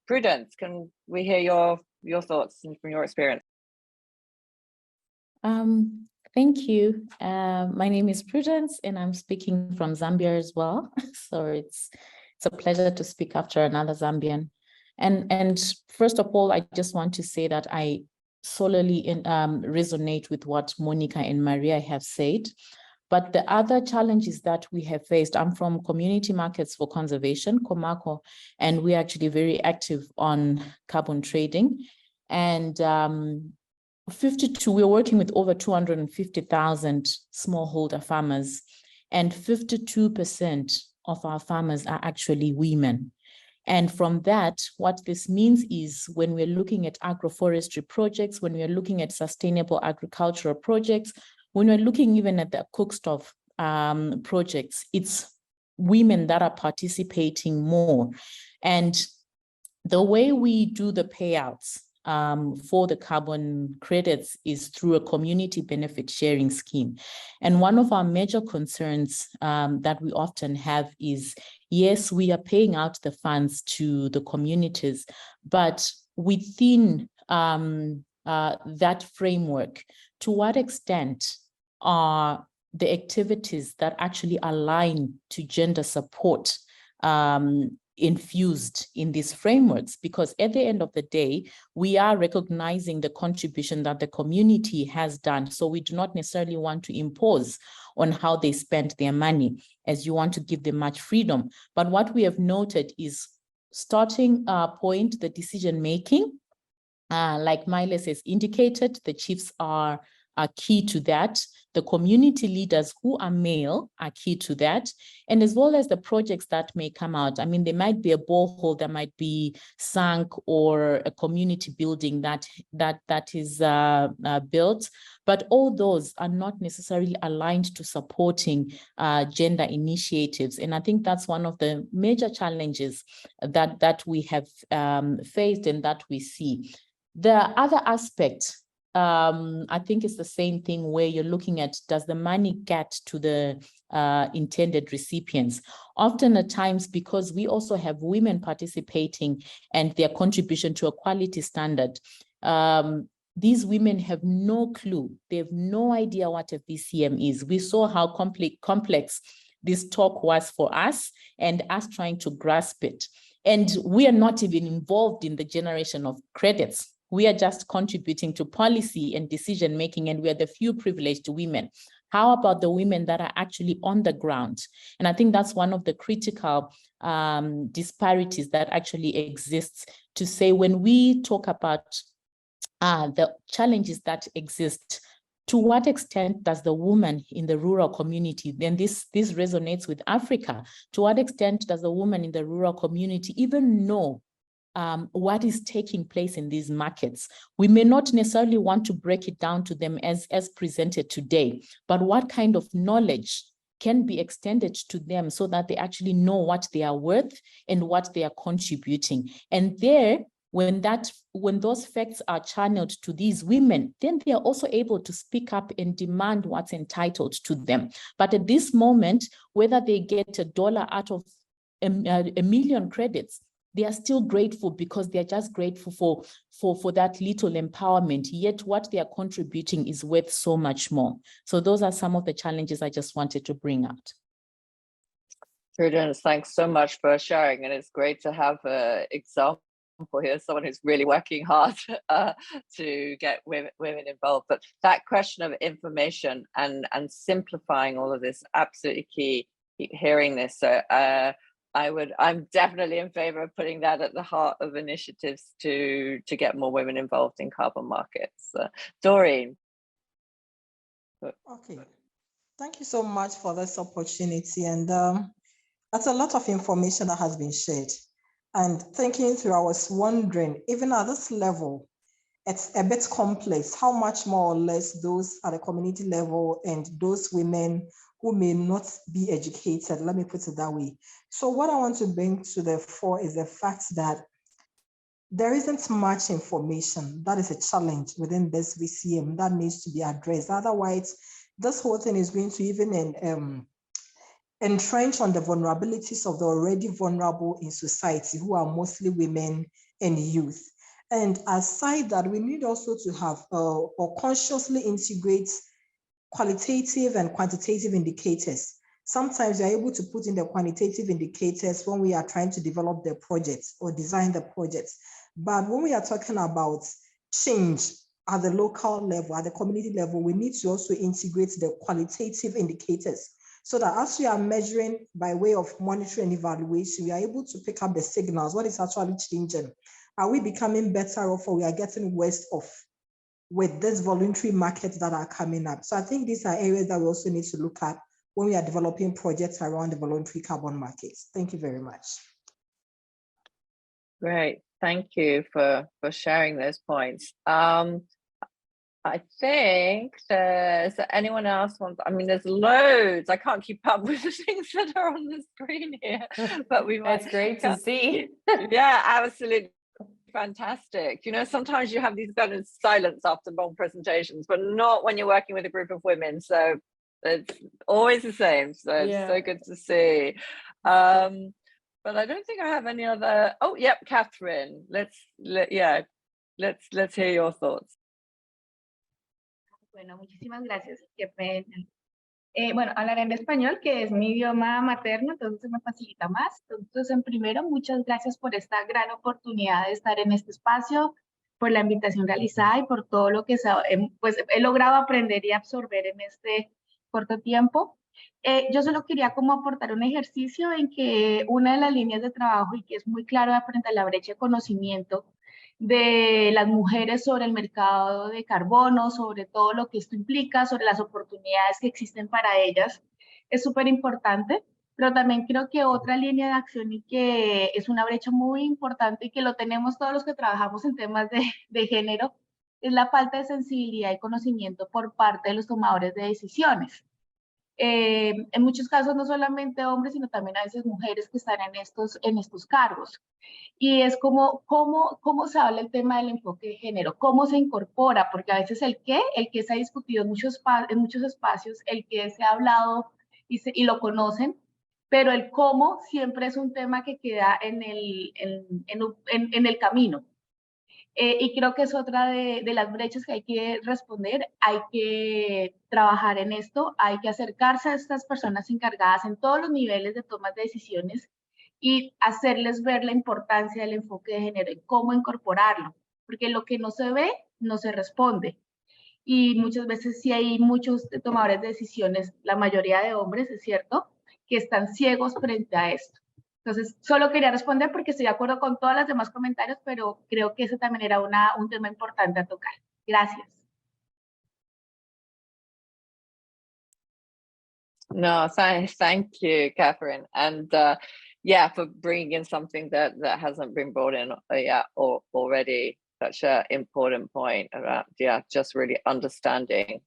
Prudence, can we hear your thoughts from your experience? Thank you. My name is Prudence and I'm speaking from Zambia as well. So it's a pleasure to speak after another Zambian. And first of all, I just want to say that I solely resonate with what Monica and Maria have said. But the other challenges that we have faced, I'm from Community Markets for Conservation, COMACO, and we're actually very active on carbon trading. And we're working with over 250,000 smallholder farmers, and 52% of our farmers are actually women. And from that, what this means is when we're looking at agroforestry projects, when we're looking at sustainable agricultural projects, when we're looking even at the cookstove projects, it's women that are participating more. And the way we do the payouts for the carbon credits is through a community benefit sharing scheme. And one of our major concerns that we often have is, yes, we are paying out the funds to the communities, but within that framework, to what extent are the activities that actually align to gender support infused in these frameworks? Because at the end of the day, we are recognizing the contribution that the community has done. So we do not necessarily want to impose on how they spend their money, as you want to give them much freedom. But what we have noted is starting point, the decision making, like Miles has indicated, the chiefs are key to that. The community leaders who are male are key to that, and as well as the projects that may come out. I mean, there might be a borehole that might be sunk, or a community building that is built, but all those are not necessarily aligned to supporting gender initiatives. And I think that's one of the major challenges that we have faced and that we see. The other aspect, I think it's the same thing where you're looking at, does the money get to the intended recipients? Often at times, because we also have women participating and their contribution to a quality standard, these women have no clue. They have no idea what a VCM is. We saw how complex this talk was for us and us trying to grasp it. And we are not even involved in the generation of credits. We are just contributing to policy and decision making, and we are the few privileged women. How about the women that are actually on the ground? And I think that's one of the critical disparities that actually exists, to say when we talk about the challenges that exist, to what extent does the woman in the rural community, then this resonates with Africa, to what extent does the woman in the rural community even know what is taking place in these markets? We may not necessarily want to break it down to them as presented today, but what kind of knowledge can be extended to them so that they actually know what they are worth and what they are contributing? And there, when those facts are channeled to these women, then they are also able to speak up and demand what's entitled to them. But at this moment, whether they get $1 out of a million credits, they are still grateful, because they're just grateful for that little empowerment, yet what they are contributing is worth so much more. So those are some of the challenges I just wanted to bring out. Prudence, thanks so much for sharing, and it's great to have an example here, someone who's really working hard to get women involved. But that question of information and simplifying all of this, absolutely key. Keep hearing this. So I'm definitely in favor of putting that at the heart of initiatives to get more women involved in carbon markets. Doreen. Okay, thank you so much for this opportunity. And that's a lot of information that has been shared. And thinking through, I was wondering, even at this level, it's a bit complex, how much more or less those at the community level and those women who may not be educated. Let me put it that way. So what I want to bring to the fore is the fact that there isn't much information. That is a challenge within this VCM that needs to be addressed. Otherwise, this whole thing is going to even entrench on the vulnerabilities of the already vulnerable in society, who are mostly women and youth. And aside that, we need also to have or consciously integrate qualitative and quantitative indicators. Sometimes you're able to put in the quantitative indicators when we are trying to develop the projects or design the projects. But when we are talking about change at the local level, at the community level, we need to also integrate the qualitative indicators, so that as we are measuring by way of monitoring and evaluation, we are able to pick up the signals. What is actually changing? Are we becoming better off, or we are getting worse off with these voluntary markets that are coming up? So I think these are areas that we also need to look at when we are developing projects around the voluntary carbon markets. Thank you very much. Great, thank you for sharing those points. I think there's anyone else wants, I mean, there's loads. I can't keep up with the things that are on the screen here, but we might. It's great to see. Yeah, absolutely. Fantastic. You know, sometimes you have these kind of silence after long presentations, but not when you're working with a group of women. So it's always the same. So it's so good to see. But I don't think I have any other. Oh, yep, Catherine. Let's hear your thoughts. Bueno, muchísimas gracias. Qué pena. Bueno, hablaré en español, que es mi idioma materno, entonces se me facilita más. Entonces, en primero, muchas gracias por esta gran oportunidad de estar en este espacio, por la invitación realizada y por todo lo que pues, he logrado aprender y absorber en este corto tiempo. Yo solo quería como aportar un ejercicio en que una de las líneas de trabajo, y que es muy claro frente a la brecha de conocimiento de las mujeres sobre el mercado de carbono, sobre todo lo que esto implica, sobre las oportunidades que existen para ellas, es súper importante. Pero también creo que otra línea de acción, y que es una brecha muy importante y que lo tenemos todos los que trabajamos en temas de género, es la falta de sensibilidad y conocimiento por parte de los tomadores de decisiones. En muchos casos no solamente hombres, sino también a veces mujeres que están en estos cargos. Y es como, ¿cómo se habla el tema del enfoque de género? ¿Cómo se incorpora? Porque a veces el que se ha discutido en muchos espacios, el que se ha hablado y lo conocen, pero el cómo siempre es un tema que queda en el camino. Y creo que es otra de las brechas que hay que responder. Hay que trabajar en esto, hay que acercarse a estas personas encargadas en todos los niveles de tomas de decisiones y hacerles ver la importancia del enfoque de género y cómo incorporarlo, porque lo que no se ve, no se responde. Y muchas veces sí hay muchos tomadores de decisiones, la mayoría de hombres, es cierto, que están ciegos frente a esto. Entonces, solo quería responder porque estoy de acuerdo con todos los demás comentarios, pero creo que ese también era un tema importante a tocar. Gracias. No, thank you, Catherine, and yeah, for bringing in something that hasn't been brought in already. Such an important point about just really understanding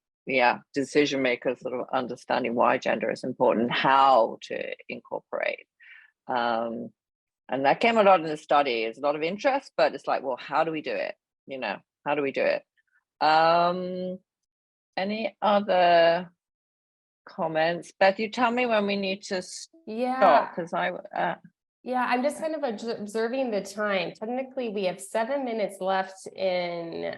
decision makers sort of understanding why gender is important, how to incorporate. And that came a lot in the study. There's a lot of interest, but it's like, well, how do we do it? You know, how do we do it? Any other comments? Beth, you tell me when we need to stop, because I'm just kind of observing the time. Technically, we have 7 minutes left in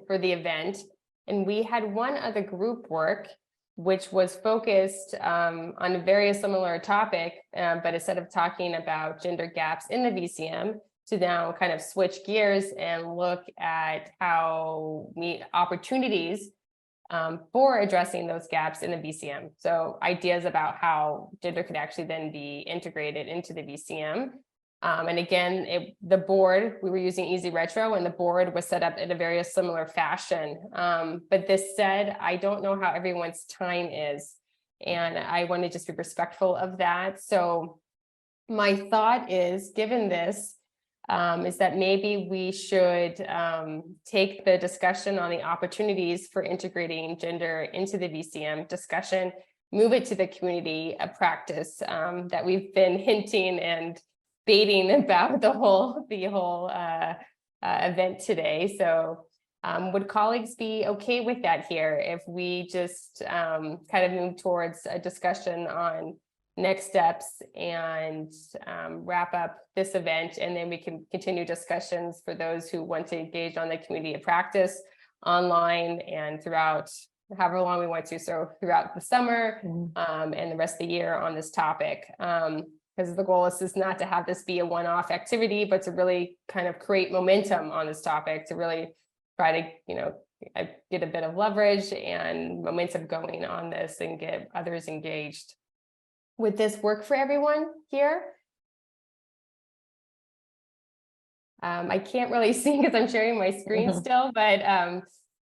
for the event, and we had one other group work which was focused on a very similar topic, but instead of talking about gender gaps in the VCM, to now kind of switch gears and look at how opportunities for addressing those gaps in the VCM. So ideas about how gender could actually then be integrated into the VCM. And again, the board, we were using Easy Retro, and the board was set up in a very similar fashion. But this said, I don't know how everyone's time is, and I want to just be respectful of that. So my thought is, given this, is that maybe we should take the discussion on the opportunities for integrating gender into the VCM discussion, move it to the community of practice that we've been hinting and baiting about the whole event today. So would colleagues be okay with that here if we just kind of move towards a discussion on next steps and wrap up this event, and then we can continue discussions for those who want to engage on the community of practice online and throughout however long we want to, so throughout the summer and the rest of the year on this topic. Because the goal is not to have this be a one-off activity, but to really kind of create momentum on this topic, to really try to, you know, get a bit of leverage and momentum going on this and get others engaged. Would this work for everyone here? I can't really see because I'm sharing my screen still, but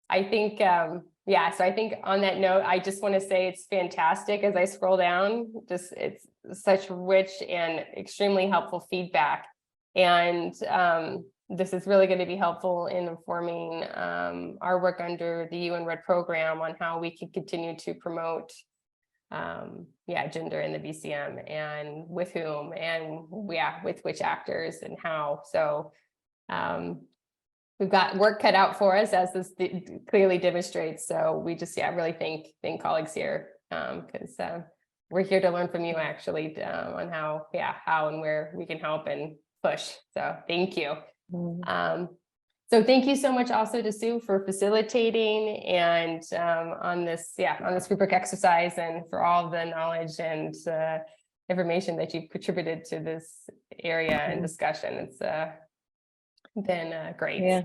I think, yeah, so I think on that note, I just want to say it's fantastic as I scroll down, just it's such rich and extremely helpful feedback. And this is really going to be helpful in informing our work under the UN Red program on how we can continue to promote gender in the VCM and with whom and with which actors and how. So we've got work cut out for us, as this clearly demonstrates. So we just really thank colleagues here because we're here to learn from you actually on how and where we can help and push. So thank you. So thank you so much also to Sue for facilitating and on this rubric exercise, and for all the knowledge and information that you've contributed to this area and discussion. It's been great. Yeah,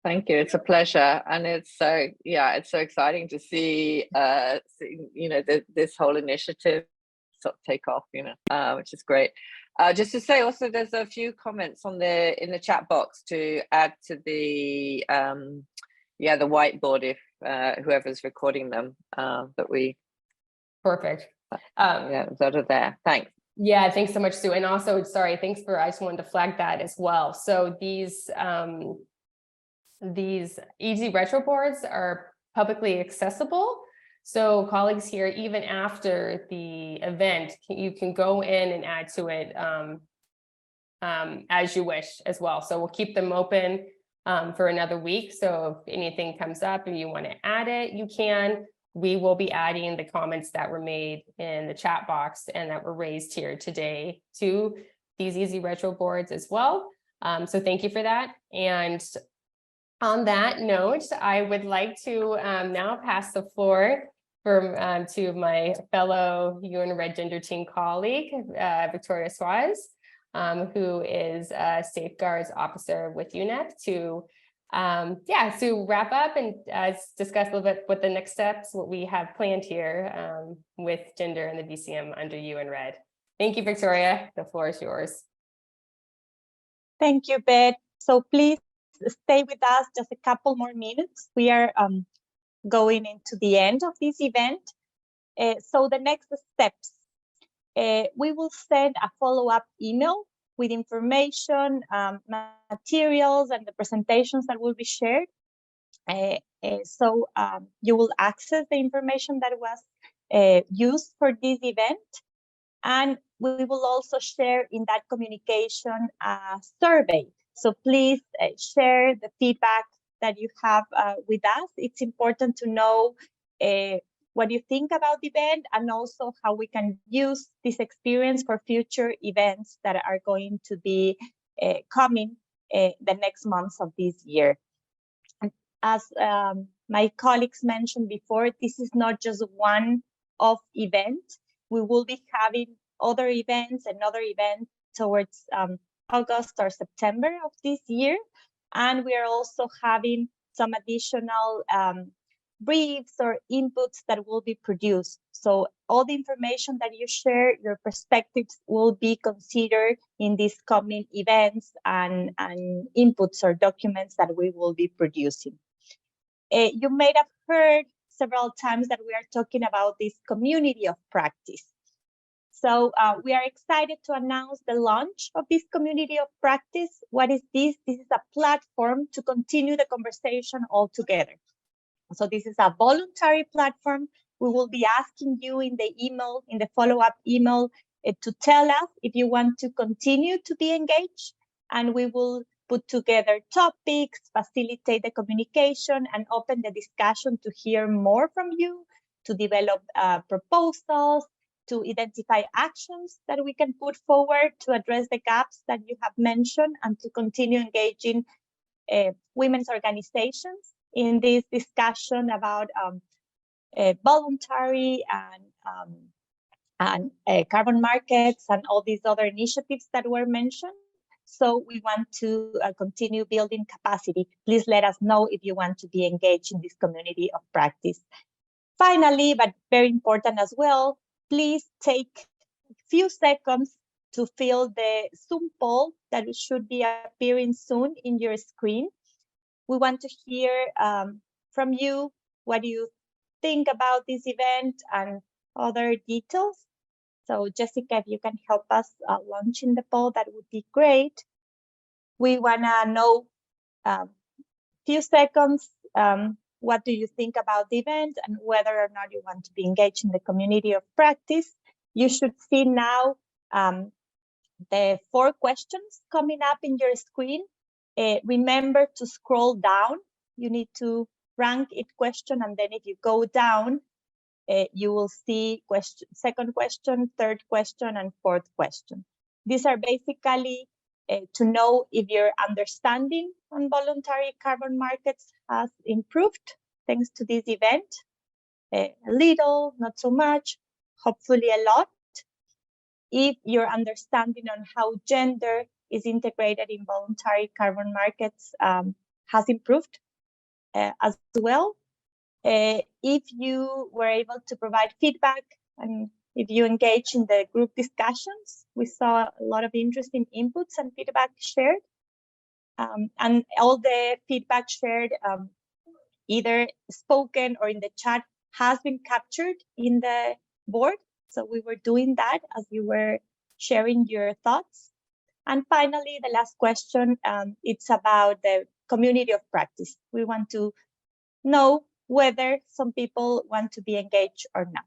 thank you. It's a pleasure, and it's so exciting to see this whole initiative sort of take off, which is great. Just to say also, there's a few comments in the chat box to add to the whiteboard if whoever's recording them that we. Perfect. That are there. Thanks. Yeah, thanks so much, Sue. And also, sorry, thanks for, I just wanted to flag that as well. So these easy retro boards are publicly accessible. So colleagues here, even after the event, you can go in and add to it as you wish as well. So we'll keep them open for another week. So if anything comes up and you want to add it, you can. We will be adding the comments that were made in the chat box and that were raised here today to these easy retro boards as well. So thank you for that. And on that note, I would like to now pass the floor to my fellow UN Red Gender Team colleague, Victoria Suarez, who is a Safeguards Officer with UNEP, to wrap up and discuss a little bit what the next steps, what we have planned here with gender and the VCM under UN Red. Thank you, Victoria. The floor is yours. Thank you, Beth. So please stay with us just a couple more minutes. We are going into the end of this event. So the next steps, we will send a follow-up email with information, materials, and the presentations that will be shared. So you will access the information that was used for this event. And we will also share in that communication a survey. So please share the feedback that you have with us. It's important to know what you think about the event, and also how we can use this experience for future events that are going to be coming the next months of this year. And as my colleagues mentioned before, this is not just one-off event. We will be having other events, another event towards August or September of this year. And we are also having some additional briefs or inputs that will be produced. So all the information that you share, your perspectives, will be considered in these coming events and inputs or documents that we will be producing. You may have heard several times that we are talking about this community of practice. So we are excited to announce the launch of this community of practice. What is this? This is a platform to continue the conversation all together. So this is a voluntary platform. We will be asking you in the email, in the follow-up email, to tell us if you want to continue to be engaged, and we will put together topics, facilitate the communication, and open the discussion to hear more from you, to develop proposals, to identify actions that we can put forward to address the gaps that you have mentioned, and to continue engaging women's organizations in this discussion about voluntary and carbon markets and all these other initiatives that were mentioned. So we want to continue building capacity. Please let us know if you want to be engaged in this community of practice. Finally, but very important as well, please take a few seconds to fill the Zoom poll that should be appearing soon in your screen. We want to hear from you. What do you think about this event and other details? So Jessica, if you can help us launching the poll, that would be great. We want to know few seconds, what do you think about the event and whether or not you want to be engaged in the community of practice. You should see now the 4 questions coming up in your screen. Remember to scroll down. You need to rank each question, and then if you go down, you will see second question, third question, and fourth question. These are basically to know if your understanding on voluntary carbon markets has improved thanks to this event. A little, not so much, hopefully a lot. If your understanding on how gender is integrated in voluntary carbon markets has improved as well. If you were able to provide feedback and if you engage in the group discussions, we saw a lot of interesting inputs and feedback shared. And all the feedback shared, either spoken or in the chat, has been captured in the board. So we were doing that as you were sharing your thoughts. And finally, the last question, it's about the community of practice. We want to know whether some people want to be engaged or not.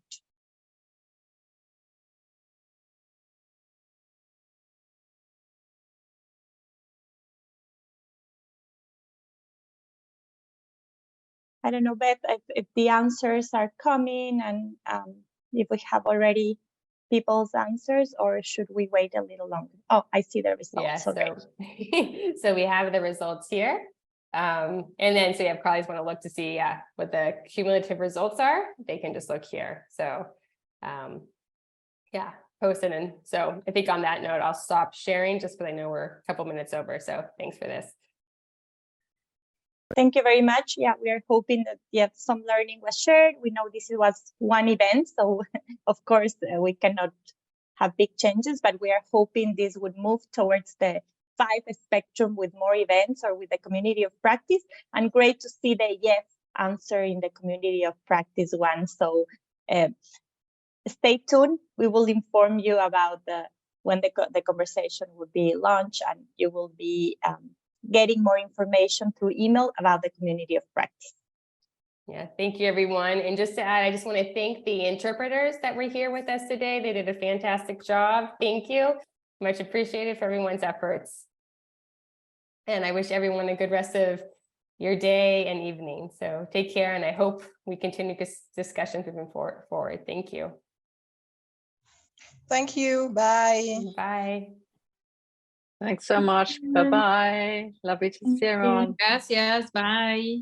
I don't know, Beth, if the answers are coming and if we have already people's answers, or should we wait a little longer? Oh, I see the results. Yeah, Okay. so we have the results here. And then so yeah, colleagues want to look to see what the cumulative results are. They can just look here. So yeah, post it in. So I think on that note, I'll stop sharing just because I know we're a couple minutes over. So thanks for this. Thank you very much. Yeah, we are hoping that some learning was shared. We know this was one event, so of course we cannot have big changes, but we are hoping this would move towards the 5 spectrum with more events or with the community of practice. And great to see the yes answer in the community of practice one. So stay tuned. We will inform you about when the conversation will be launched, and you will be getting more information through email about the community of practice. Yeah, thank you, everyone. And just to add, I just want to thank the interpreters that were here with us today. They did a fantastic job. Thank you. Much appreciated for everyone's efforts. And I wish everyone a good rest of your day and evening. So take care, and I hope we continue this discussion moving forward. Thank you. Thank you. Bye. Bye. Thanks so much. Bye-bye. Lovely to see everyone. Gracias. Bye.